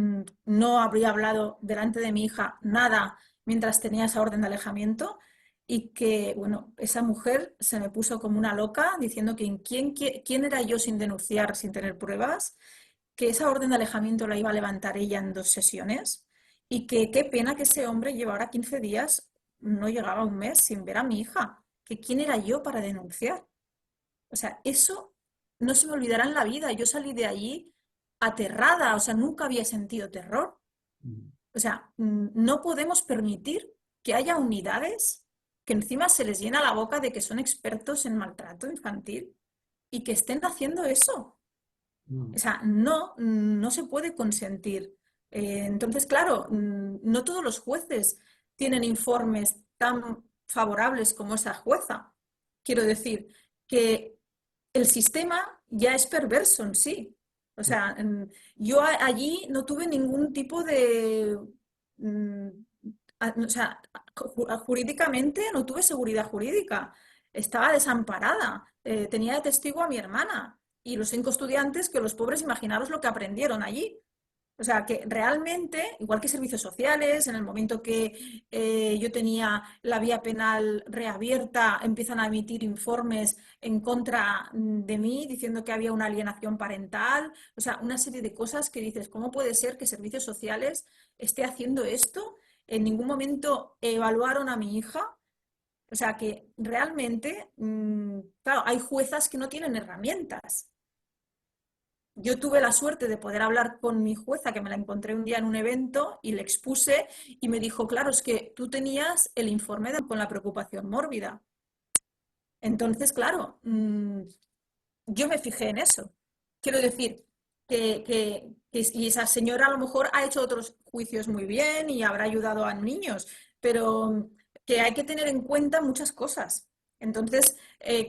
no habría hablado delante de mi hija nada mientras tenía esa orden de alejamiento y que, bueno, esa mujer se me puso como una loca diciendo que quién era yo sin denunciar, sin tener pruebas, que esa orden de alejamiento la iba a levantar ella en 2 sesiones y que qué pena que ese hombre llevara 15 días, no llegaba a un mes sin ver a mi hija, que quién era yo para denunciar. O sea, eso no se me olvidará en la vida. Yo salí de allí aterrada, o sea, nunca había sentido terror. Mm. O sea, no podemos permitir que haya unidades que encima se les llena la boca de que son expertos en maltrato infantil y que estén haciendo eso. O sea, no se puede consentir. Entonces, claro, no todos los jueces tienen informes tan favorables como esa jueza. Quiero decir que el sistema ya es perverso en sí. O sea, yo allí no tuve ningún tipo de... mm, o sea, jurídicamente no tuve seguridad jurídica. Estaba desamparada. Tenía de testigo a mi hermana y los 5 estudiantes que los pobres, imaginaros lo que aprendieron allí. O sea, que realmente, igual que servicios sociales, en el momento que yo tenía la vía penal reabierta, empiezan a emitir informes en contra de mí, diciendo que había una alienación parental, o sea, una serie de cosas que dices, ¿cómo puede ser que servicios sociales esté haciendo esto? En ningún momento evaluaron a mi hija. O sea, que realmente, claro, hay juezas que no tienen herramientas. Yo tuve la suerte de poder hablar con mi jueza, que me la encontré un día en un evento y le expuse y me dijo, claro, es que tú tenías el informe con la preocupación mórbida. Entonces, claro, yo me fijé en eso. Quiero decir y esa señora a lo mejor ha hecho otros juicios muy bien y habrá ayudado a niños, pero que hay que tener en cuenta muchas cosas. Entonces,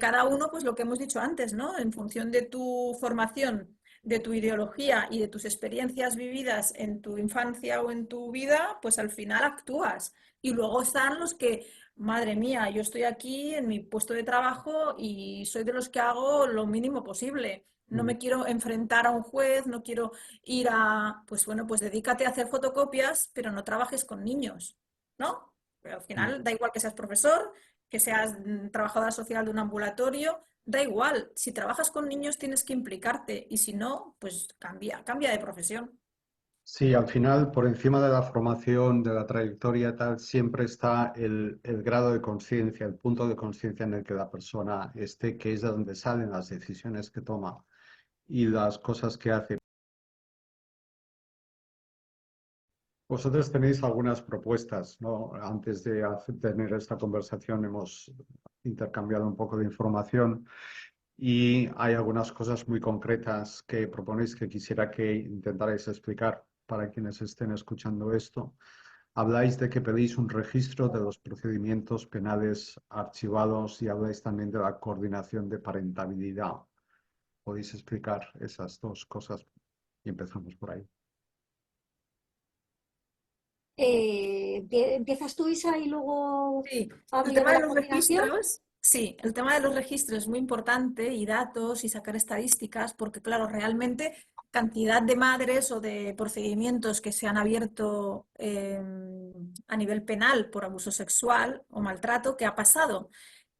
cada uno, pues lo que hemos dicho antes, ¿no? En función de tu formación, de tu ideología y de tus experiencias vividas en tu infancia o en tu vida, pues al final actúas. Y luego están los que, madre mía, yo estoy aquí en mi puesto de trabajo y soy de los que hago lo mínimo posible. No Mm. me quiero enfrentar a un juez, no quiero ir a, pues bueno, pues dedícate a hacer fotocopias, pero no trabajes con niños, ¿no? Pero al Mm. final da igual que seas profesor, que seas trabajadora social de un ambulatorio, da igual. Si trabajas con niños tienes que implicarte y si no, pues cambia de profesión. Sí, al final, por encima de la formación, de la trayectoria, tal, siempre está el grado de conciencia, el punto de conciencia en el que la persona esté, que es de donde salen las decisiones que toma y las cosas que hace. Vosotros tenéis algunas propuestas, ¿no? Antes de tener esta conversación hemos intercambiado un poco de información y hay algunas cosas muy concretas que proponéis que quisiera que intentarais explicar para quienes estén escuchando esto. Habláis de que pedís un registro de los procedimientos penales archivados y habláis también de la coordinación de parentabilidad. ¿Podéis explicar esas dos cosas? Y empezamos por ahí. Empiezas tú, Isa, y luego Sí, hablo el yo tema de de la los coordinación. registros, sí, el tema de los registros es muy importante y datos y sacar estadísticas, porque claro, realmente cantidad de madres o de procedimientos que se han abierto a nivel penal por abuso sexual o maltrato, ¿qué ha pasado?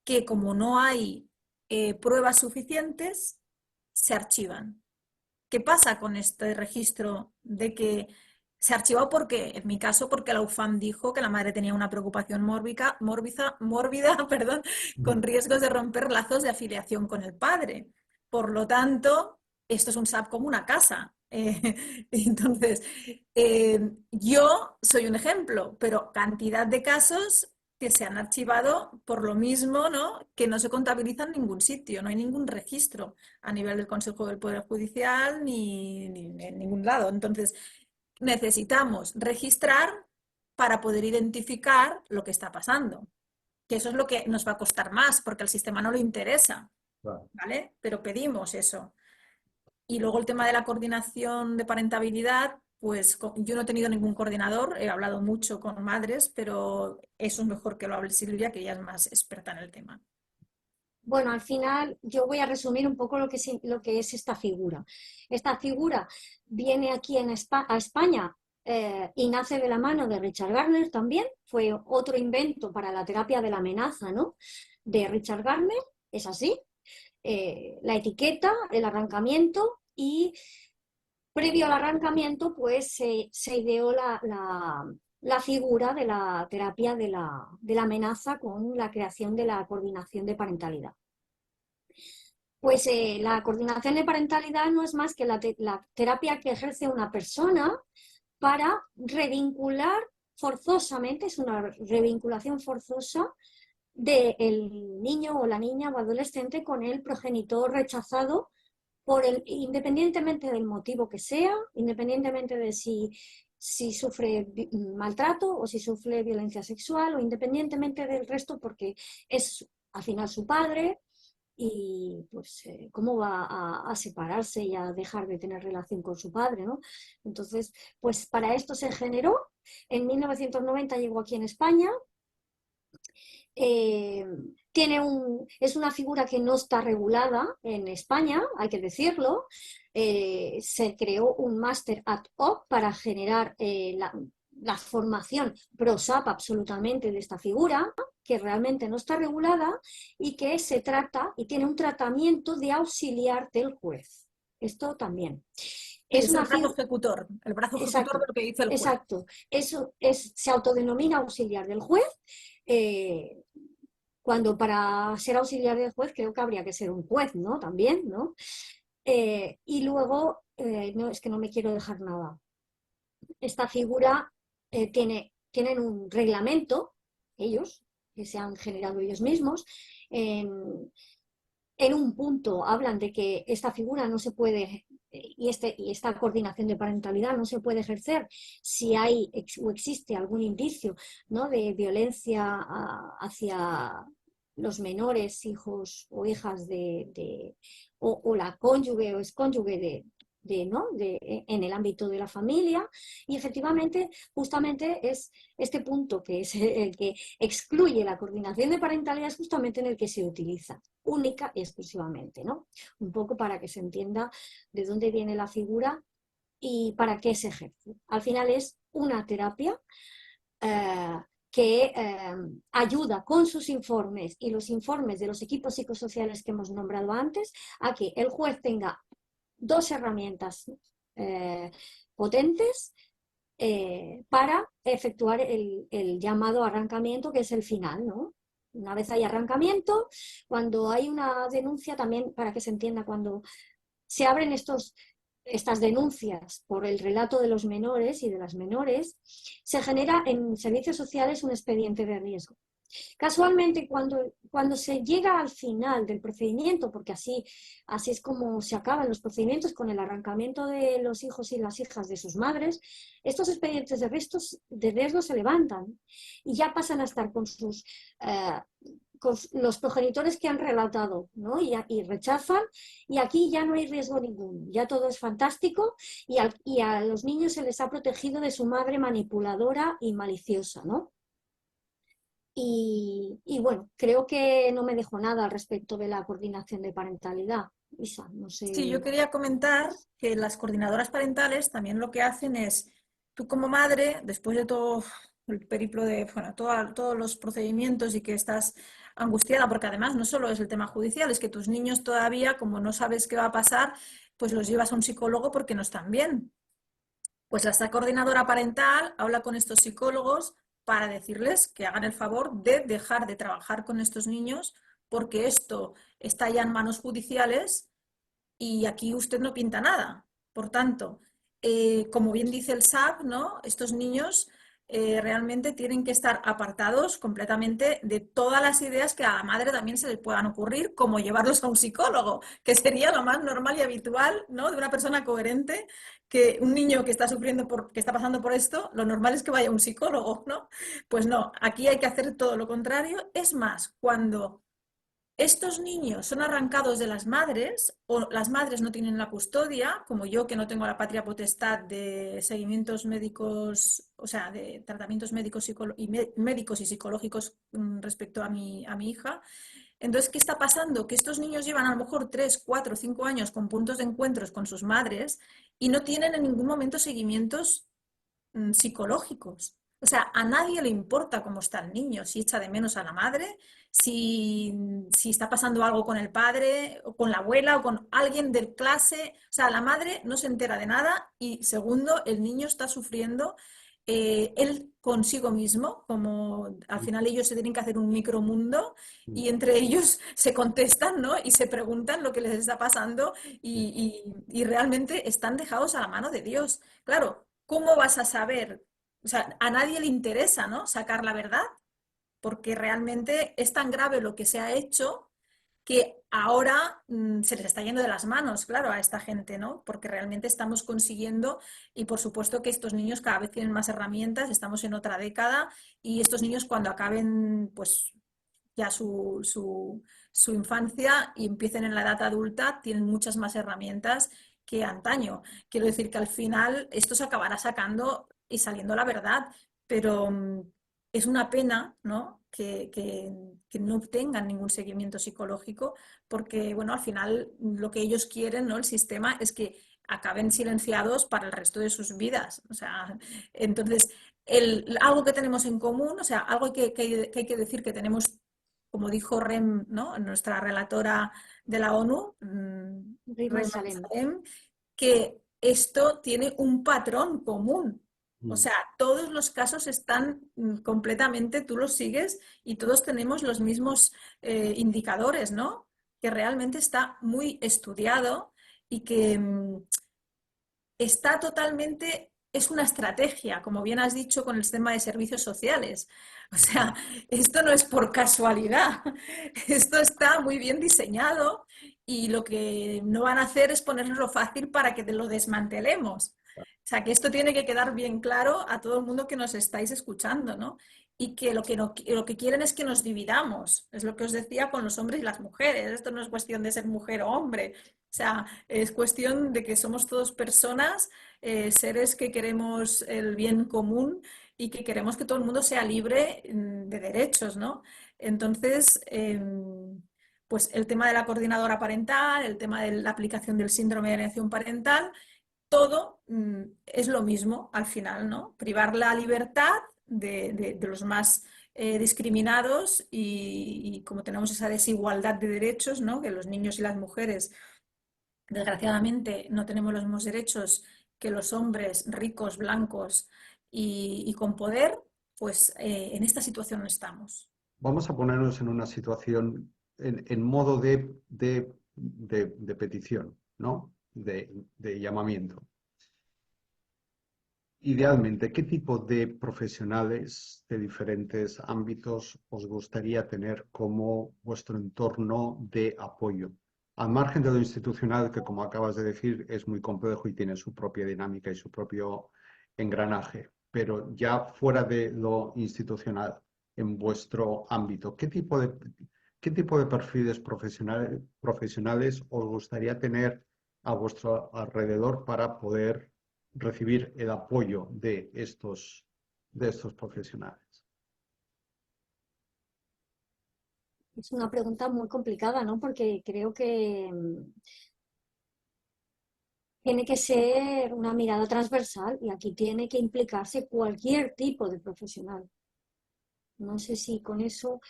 Que como no hay pruebas suficientes, se archivan. ¿Qué pasa con este registro de que se archivó? Porque, en mi caso, porque la UFAM dijo que la madre tenía una preocupación mórbida, perdón, con riesgos de romper lazos de afiliación con el padre. Por lo tanto, esto es un SAP como una casa. Entonces, yo soy un ejemplo, pero cantidad de casos que se han archivado por lo mismo, ¿no? Que no se contabiliza en ningún sitio, no hay ningún registro a nivel del Consejo del Poder Judicial ni en ningún lado. Entonces, necesitamos registrar para poder identificar lo que está pasando, que eso es lo que nos va a costar más, porque al sistema no le interesa, Claro. ¿vale? Pero pedimos eso. Y luego el tema de la coordinación de parentabilidad, pues yo no he tenido ningún coordinador, he hablado mucho con madres, pero eso es mejor que lo hable Silvia, que ella es más experta en el tema. Bueno, al final yo voy a resumir un poco lo que es esta figura. Esta figura viene aquí a España y nace de la mano de Richard Gardner también. Fue otro invento para la terapia de la amenaza, ¿no? De Richard Gardner, es así. La etiqueta, el arrancamiento y previo al arrancamiento pues se ideó la figura de la terapia de la amenaza con la creación de la coordinación de parentalidad. Pues la coordinación de parentalidad no es más que la terapia que ejerce una persona para revincular forzosamente, es una revinculación forzosa del niño o la niña o adolescente con el progenitor rechazado independientemente del motivo que sea, independientemente de si sufre maltrato o si sufre violencia sexual o independientemente del resto, porque es al final su padre y pues cómo va a separarse y a dejar de tener relación con su padre, ¿no? Entonces, pues para esto se generó, en 1990 llegó aquí en España. Es una figura que no está regulada en España, hay que decirlo. Se creó un máster ad hoc para generar la formación pro SAP absolutamente de esta figura, que realmente no está regulada y que se trata y tiene un tratamiento de auxiliar del juez. Esto también. Es el brazo ejecutor, exacto, de lo que dice el juez. Exacto, eso se autodenomina auxiliar del juez. Cuando para ser auxiliar del juez creo que habría que ser un juez, ¿no? También, ¿no? Y luego, no, es que no me quiero dejar nada. Esta figura tienen un reglamento, ellos, que se han generado ellos mismos. En un punto hablan de que esta figura no se puede, y esta coordinación de parentalidad no se puede ejercer si hay o existe algún indicio, ¿no?, de violencia hacia los menores, hijos o hijas o la cónyuge o excónyuge en el ámbito de la familia. Y efectivamente, justamente es este punto que es el que excluye la coordinación de parentalidad, es justamente en el que se utiliza única y exclusivamente, ¿no? Un poco para que se entienda de dónde viene la figura y para qué se ejerce. Al final es una terapia que ayuda con sus informes y los informes de los equipos psicosociales que hemos nombrado antes a que el juez tenga dos herramientas potentes para efectuar el llamado arrancamiento, que es el final, ¿no? Una vez hay arrancamiento, cuando hay una denuncia, también para que se entienda, cuando se abren estas denuncias por el relato de los menores y de las menores, se genera en servicios sociales un expediente de riesgo. Casualmente, cuando se llega al final del procedimiento, porque así es como se acaban los procedimientos, con el arrancamiento de los hijos y las hijas de sus madres, estos expedientes de riesgo se levantan y ya pasan a estar con los progenitores que han relatado, ¿no? y rechazan, y aquí ya no hay riesgo ninguno, ya todo es fantástico y a los niños se les ha protegido de su madre manipuladora y maliciosa, ¿no? Y bueno, creo que no me dejo nada al respecto de la coordinación de parentalidad. Isa, no sé. Sí, yo quería comentar que las coordinadoras parentales también lo que hacen es, tú como madre, después de todo el periplo de, bueno, todos los procedimientos y que estás angustiada, porque además no solo es el tema judicial, es que tus niños todavía, como no sabes qué va a pasar, pues los llevas a un psicólogo porque no están bien. Pues esta coordinadora parental habla con estos psicólogos para decirles que hagan el favor de dejar de trabajar con estos niños porque esto está ya en manos judiciales y aquí usted no pinta nada. Por tanto, como bien dice el SAP, ¿no?, estos niños realmente tienen que estar apartados completamente de todas las ideas que a la madre también se les puedan ocurrir, como llevarlos a un psicólogo, que sería lo más normal y habitual, ¿no?, de una persona coherente, que un niño que está sufriendo, que está pasando por esto, lo normal es que vaya a un psicólogo, ¿no? Pues no, aquí hay que hacer todo lo contrario. Es más, cuando estos niños son arrancados de las madres o las madres no tienen la custodia, como yo que no tengo la patria potestad de seguimientos médicos, o sea, de tratamientos médicos médicos y psicológicos respecto a mi hija. Entonces, ¿qué está pasando? Que estos niños llevan a lo mejor 3, 4, 5 años con puntos de encuentros con sus madres y no tienen en ningún momento seguimientos psicológicos. O sea, a nadie le importa cómo está el niño, si echa de menos a la madre, si está pasando algo con el padre, o con la abuela, o con alguien de clase. O sea, la madre no se entera de nada y segundo, el niño está sufriendo él consigo mismo, como al final ellos se tienen que hacer un micromundo y entre ellos se contestan, ¿no? Y se preguntan lo que les está pasando y realmente están dejados a la mano de Dios. Claro, ¿cómo vas a saber? O sea, a nadie le interesa, ¿no? Sacar la verdad, porque realmente es tan grave lo que se ha hecho que ahora se les está yendo de las manos, claro, a esta gente, ¿no? Porque realmente estamos consiguiendo, y por supuesto que estos niños cada vez tienen más herramientas, estamos en otra década, y estos niños cuando acaben, pues ya su infancia y empiecen en la edad adulta, tienen muchas más herramientas que antaño. Quiero decir que al final esto se acabará sacando y saliendo la verdad, pero es una pena, ¿no? Que no obtengan ningún seguimiento psicológico, porque bueno, al final lo que ellos quieren, ¿no? El sistema es que acaben silenciados para el resto de sus vidas. O sea, entonces, algo que tenemos en común, o sea, algo que hay que decir que tenemos, como dijo Rem, ¿no? Nuestra relatora de la ONU, Rem Salem. Salem, que esto tiene un patrón común. O sea, todos los casos están completamente, tú los sigues y todos tenemos los mismos indicadores, ¿no? Que realmente está muy estudiado y que está totalmente, es una estrategia, como bien has dicho, con el tema de servicios sociales. O sea, esto no es por casualidad, esto está muy bien diseñado y lo que no van a hacer es ponerlo fácil para que lo desmantelemos. O sea, que esto tiene que quedar bien claro a todo el mundo que nos estáis escuchando, ¿no? Y que lo que, no, lo que quieren es que nos dividamos. Es lo que os decía con los hombres y las mujeres. Esto no es cuestión de ser mujer o hombre. O sea, es cuestión de que somos todos personas, seres que queremos el bien común y que queremos que todo el mundo sea libre de derechos, ¿no? Entonces, pues el tema de la coordinadora parental, el tema de la aplicación del síndrome de alienación parental, todo es lo mismo al final, ¿no? Privar la libertad de los más discriminados y como tenemos esa desigualdad de derechos, ¿no? Que los niños y las mujeres desgraciadamente no tenemos los mismos derechos que los hombres ricos, blancos y con poder, pues en esta situación no estamos. Vamos a ponernos en una situación en modo de petición, ¿no? De llamamiento. Idealmente, ¿qué tipo de profesionales de diferentes ámbitos os gustaría tener como vuestro entorno de apoyo? Al margen de lo institucional, que como acabas de decir, es muy complejo y tiene su propia dinámica y su propio engranaje, pero ya fuera de lo institucional, en vuestro ámbito, ¿qué tipo de perfiles profesionales os gustaría tener a vuestro alrededor para poder recibir el apoyo de estos profesionales? Es una pregunta muy complicada, ¿no? Porque creo que tiene que ser una mirada transversal y aquí tiene que implicarse cualquier tipo de profesional. No sé si con eso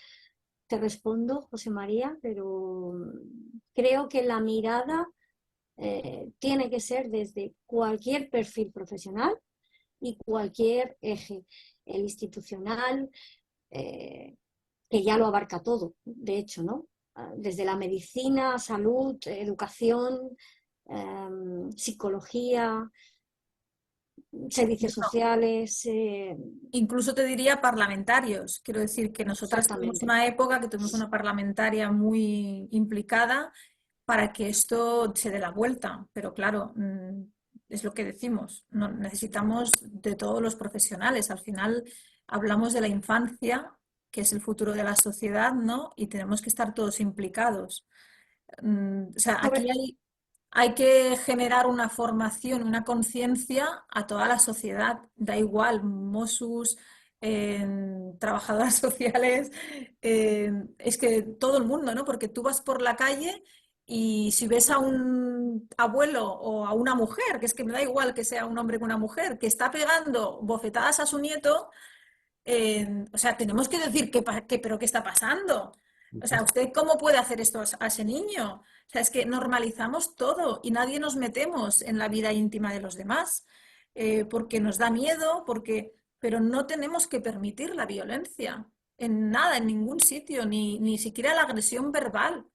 te respondo, José María, pero creo que la mirada tiene que ser desde cualquier perfil profesional y cualquier eje, el institucional, que ya lo abarca todo, de hecho, ¿no? Desde la medicina, salud, educación, psicología, servicios sociales. Incluso te diría parlamentarios. Quiero decir que nosotras tuvimos Exactamente. una época que tuvimos una parlamentaria muy implicada para que esto se dé la vuelta. Pero claro, es lo que decimos, necesitamos de todos los profesionales. Al final hablamos de la infancia que es el futuro de la sociedad, ¿no? Y tenemos que estar todos implicados. O sea, Sobre- aquí hay que generar una formación, una conciencia a toda la sociedad. Da igual, Mossos, trabajadoras sociales, es que todo el mundo, ¿no? Porque tú vas por la calle y si ves a un abuelo o a una mujer, que es que me da igual que sea un hombre que una mujer, que está pegando bofetadas a su nieto, o sea, tenemos que decir pero ¿qué está pasando? O sea, ¿usted cómo puede hacer esto a ese niño? O sea, es que normalizamos todo y nadie nos metemos en la vida íntima de los demás, porque nos da miedo, pero no tenemos que permitir la violencia en nada, en ningún sitio, ni siquiera la agresión verbal.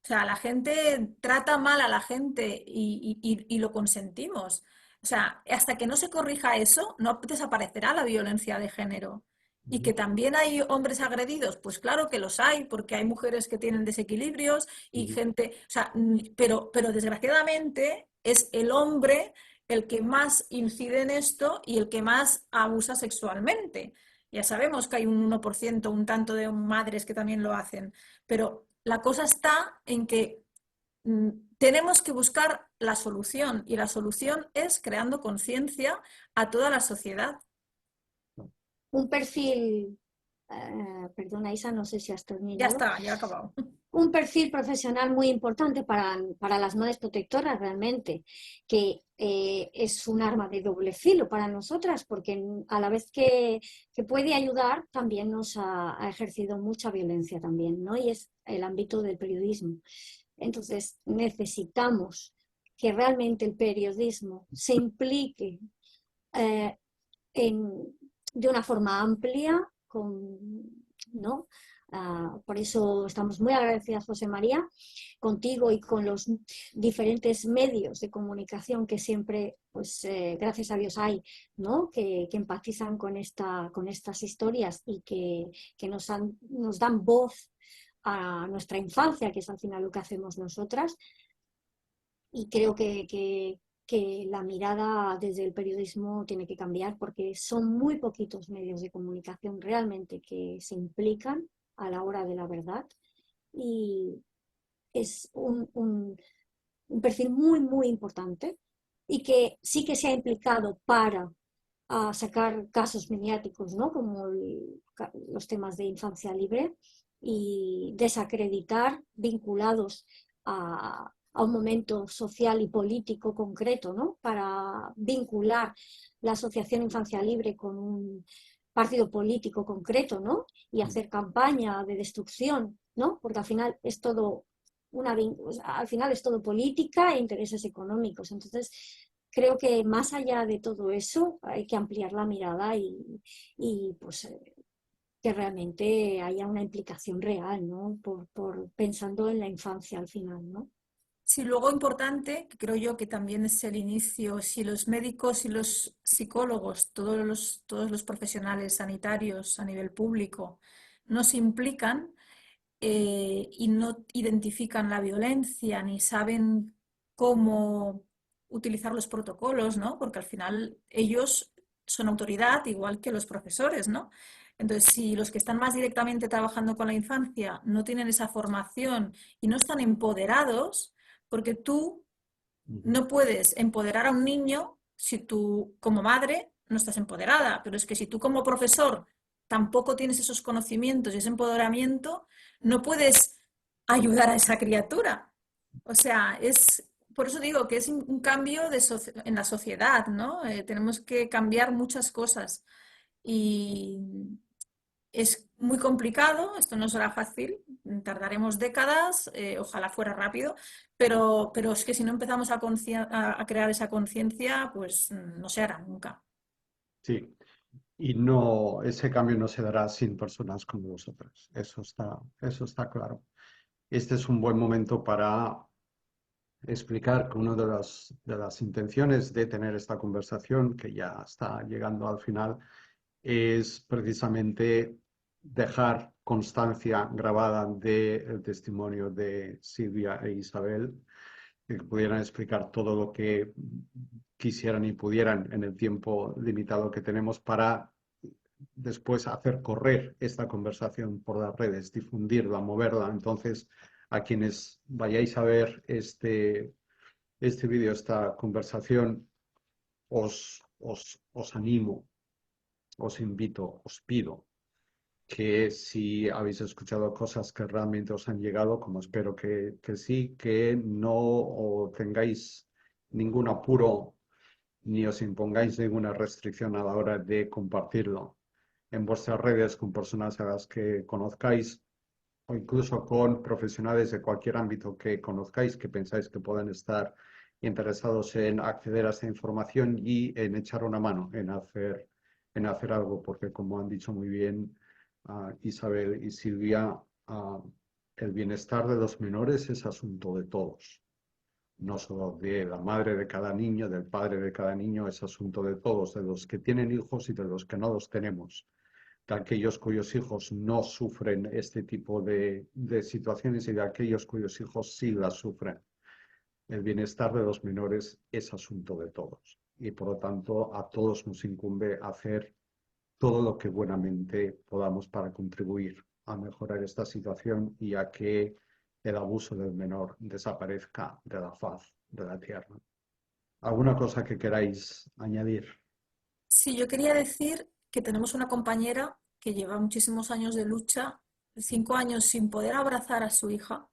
O sea, la gente trata mal a la gente y lo consentimos. O sea, hasta que no se corrija eso, no desaparecerá la violencia de género. Y que también hay hombres agredidos, pues claro que los hay, porque hay mujeres que tienen desequilibrios y gente, o sea, pero desgraciadamente es el hombre el que más incide en esto y el que más abusa sexualmente. Ya sabemos que hay un 1%, un tanto de madres que también lo hacen, pero la cosa está en que tenemos que buscar la solución y la solución es creando conciencia a toda la sociedad. un perfil, perdona Isa, no sé si has Ya terminado. está, ya he acabado. Un perfil profesional muy importante para las madres protectoras realmente, que es un arma de doble filo para nosotras, porque a la vez que puede ayudar, también nos ha ejercido mucha violencia también, ¿no? Y es el ámbito del periodismo. Entonces, necesitamos que realmente el periodismo se implique eh, de una forma amplia, ¿no? Por eso estamos muy agradecidas, José María, contigo y con los diferentes medios de comunicación que siempre, pues gracias a Dios hay, ¿no? Que empatizan con estas historias y que nos dan voz a nuestra infancia, que es al final lo que hacemos nosotras. Y creo que la mirada desde el periodismo tiene que cambiar porque son muy poquitos medios de comunicación realmente que se implican a la hora de la verdad y es un perfil muy, muy importante y que sí que se ha implicado para sacar casos mediáticos, ¿no? Como los temas de infancia libre y desacreditar vinculados a un momento social y político concreto, ¿no? Para vincular la Asociación Infancia Libre con un partido político concreto, ¿no? Y hacer campaña de destrucción, ¿no? Porque al final es todo al final es todo política e intereses económicos. Entonces, creo que más allá de todo eso hay que ampliar la mirada y pues que realmente haya una implicación real, ¿no? Pensando en la infancia al final, ¿no? Sí, luego importante, que creo yo que también es el inicio, si los médicos y los psicólogos, todos los profesionales sanitarios a nivel público no se implican, y no identifican la violencia ni saben cómo utilizar los protocolos, ¿no? Porque al final ellos son autoridad igual que los profesores, ¿no? Entonces, si los que están más directamente trabajando con la infancia no tienen esa formación y no están empoderados, porque tú no puedes empoderar a un niño si tú como madre no estás empoderada, pero es que si tú como profesor tampoco tienes esos conocimientos y ese empoderamiento, no puedes ayudar a esa criatura. O sea, por eso digo que es un cambio en la sociedad, ¿no? Tenemos que cambiar muchas cosas y es muy complicado, esto no será fácil, tardaremos décadas, ojalá fuera rápido, pero es que si no empezamos a crear esa conciencia, pues no se hará nunca. Sí, y no, ese cambio no se dará sin personas como vosotras. Eso está claro. Este es un buen momento para explicar que una de las intenciones de tener esta conversación, que ya está llegando al final, es precisamente dejar constancia grabada del testimonio de Silvia e Isabel, que pudieran explicar todo lo que quisieran y pudieran en el tiempo limitado que tenemos para después hacer correr esta conversación por las redes, difundirla, moverla. Entonces, a quienes vayáis a ver este vídeo, esta conversación, os animo, os invito, os pido que si habéis escuchado cosas que realmente os han llegado, como espero que sí, que no tengáis ningún apuro ni os impongáis ninguna restricción a la hora de compartirlo en vuestras redes con personas a las que conozcáis o incluso con profesionales de cualquier ámbito que conozcáis que pensáis que pueden estar interesados en acceder a esta información y en echar una mano en hacer algo, porque como han dicho muy bien Isabel y Silvia, el bienestar de los menores es asunto de todos, no solo de la madre de cada niño, del padre de cada niño, es asunto de todos, de los que tienen hijos y de los que no los tenemos, de aquellos cuyos hijos no sufren este tipo de situaciones y de aquellos cuyos hijos sí las sufren. El bienestar de los menores es asunto de todos y por lo tanto a todos nos incumbe hacer todo lo que buenamente podamos para contribuir a mejorar esta situación y a que el abuso del menor desaparezca de la faz de la tierra. ¿Alguna cosa que queráis añadir? Sí, yo quería decir que tenemos una compañera que lleva muchísimos años de lucha, 5 años sin poder abrazar a su hija,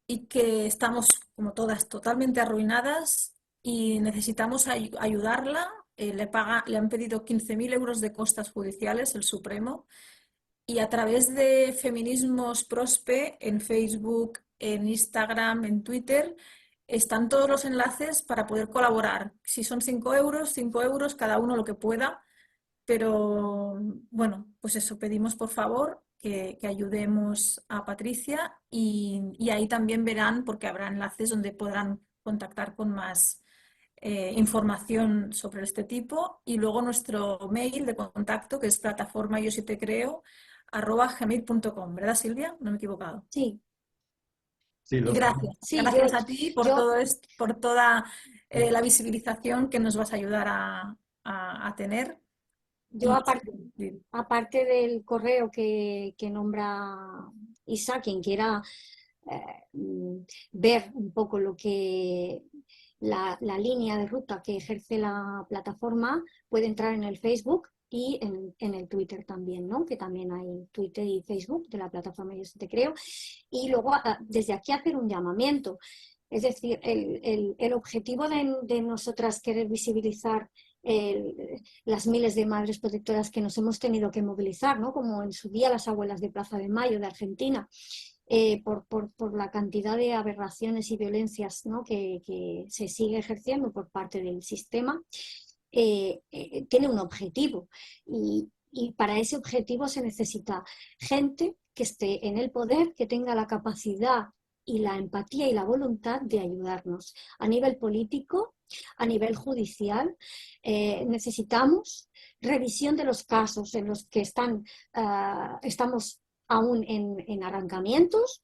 y que estamos, como todas, totalmente arruinadas y necesitamos ayudarla. Le han pedido 15.000 euros de costas judiciales, el Supremo, y a través de Feminismos Prospe en Facebook, en Instagram, en Twitter, están todos los enlaces para poder colaborar. Si son 5 euros, 5 euros, cada uno lo que pueda. Pero bueno, pues eso, pedimos por favor que ayudemos a Patricia y ahí también verán, porque habrá enlaces donde podrán contactar con más información sobre este tipo, y luego nuestro mail de contacto, que es plataforma yo sí te creo @gmail.com, ¿verdad, Silvia? No me he equivocado. Sí, Sí, Y los gracias, sí, gracias a ti por yo, todo esto, por toda la visibilización que nos vas a ayudar a tener. yo Y aparte del correo que nombra Isa, quien quiera ver un poco lo que la línea de ruta que ejerce la plataforma, puede entrar en el Facebook y en el Twitter también, ¿no? Que también hay Twitter y Facebook de la plataforma Yo sí te creo. Y luego desde aquí hacer un llamamiento. Es decir, el objetivo de nosotras querer visibilizar las miles de madres protectoras que nos hemos tenido que movilizar, ¿no? Como en su día las abuelas de Plaza de Mayo de Argentina, por la cantidad de aberraciones y violencias, ¿no? que se sigue ejerciendo por parte del sistema, tiene un objetivo y para ese objetivo se necesita gente que esté en el poder, que tenga la capacidad y la empatía y la voluntad de ayudarnos a nivel político, a nivel judicial. Necesitamos revisión de los casos en los que estamos aún en arrancamientos,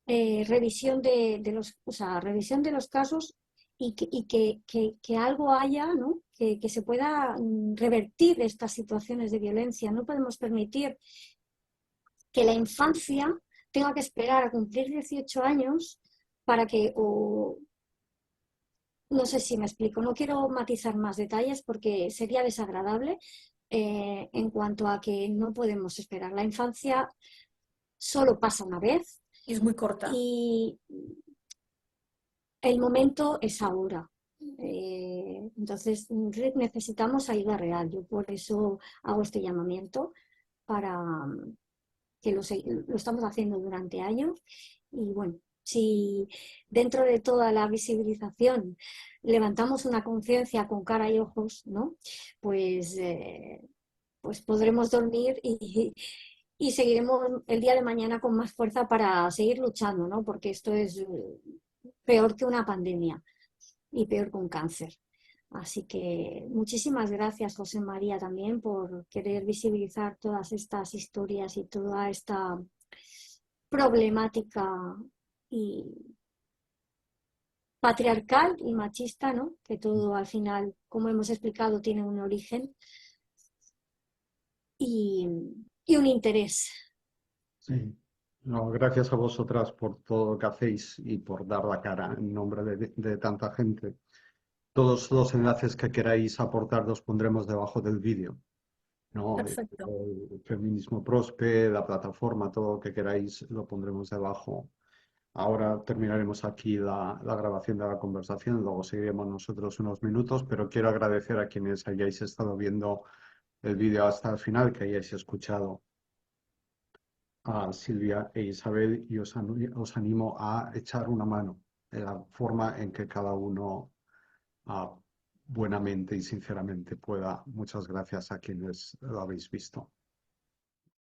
revisión revisión de los casos y que algo haya, ¿no? Que se pueda revertir estas situaciones de violencia. No podemos permitir que la infancia tenga que esperar a cumplir 18 años para que, no sé si me explico, no quiero matizar más detalles porque sería desagradable, en cuanto a que no podemos esperar. La infancia solo pasa una vez es muy corta. y el momento es ahora. Entonces necesitamos ayuda real. Yo por eso hago este llamamiento para que lo estamos haciendo durante años. Y bueno, si dentro de toda la visibilización levantamos una conciencia con cara y ojos, ¿no? Pues, pues podremos dormir y seguiremos el día de mañana con más fuerza para seguir luchando, ¿no? Porque esto es peor que una pandemia y peor que un cáncer. Así que muchísimas gracias, José María, también por querer visibilizar todas estas historias y toda esta problemática y patriarcal y machista, ¿no? Que todo al final, como hemos explicado, tiene un origen. y, y un interés. Sí. No, gracias a vosotras por todo lo que hacéis y por dar la cara en nombre de tanta gente. Todos los enlaces que queráis aportar los pondremos debajo del vídeo, ¿no? Perfecto. El Feminismo Prospe, la plataforma, todo lo que queráis lo pondremos debajo. Ahora terminaremos aquí la grabación de la conversación, luego seguiremos nosotros unos minutos, pero quiero agradecer a quienes hayáis estado viendo el vídeo hasta el final, que hayáis escuchado a Silvia e Isabel y os animo a echar una mano en la forma en que cada uno buenamente y sinceramente pueda. Muchas gracias a quienes lo habéis visto.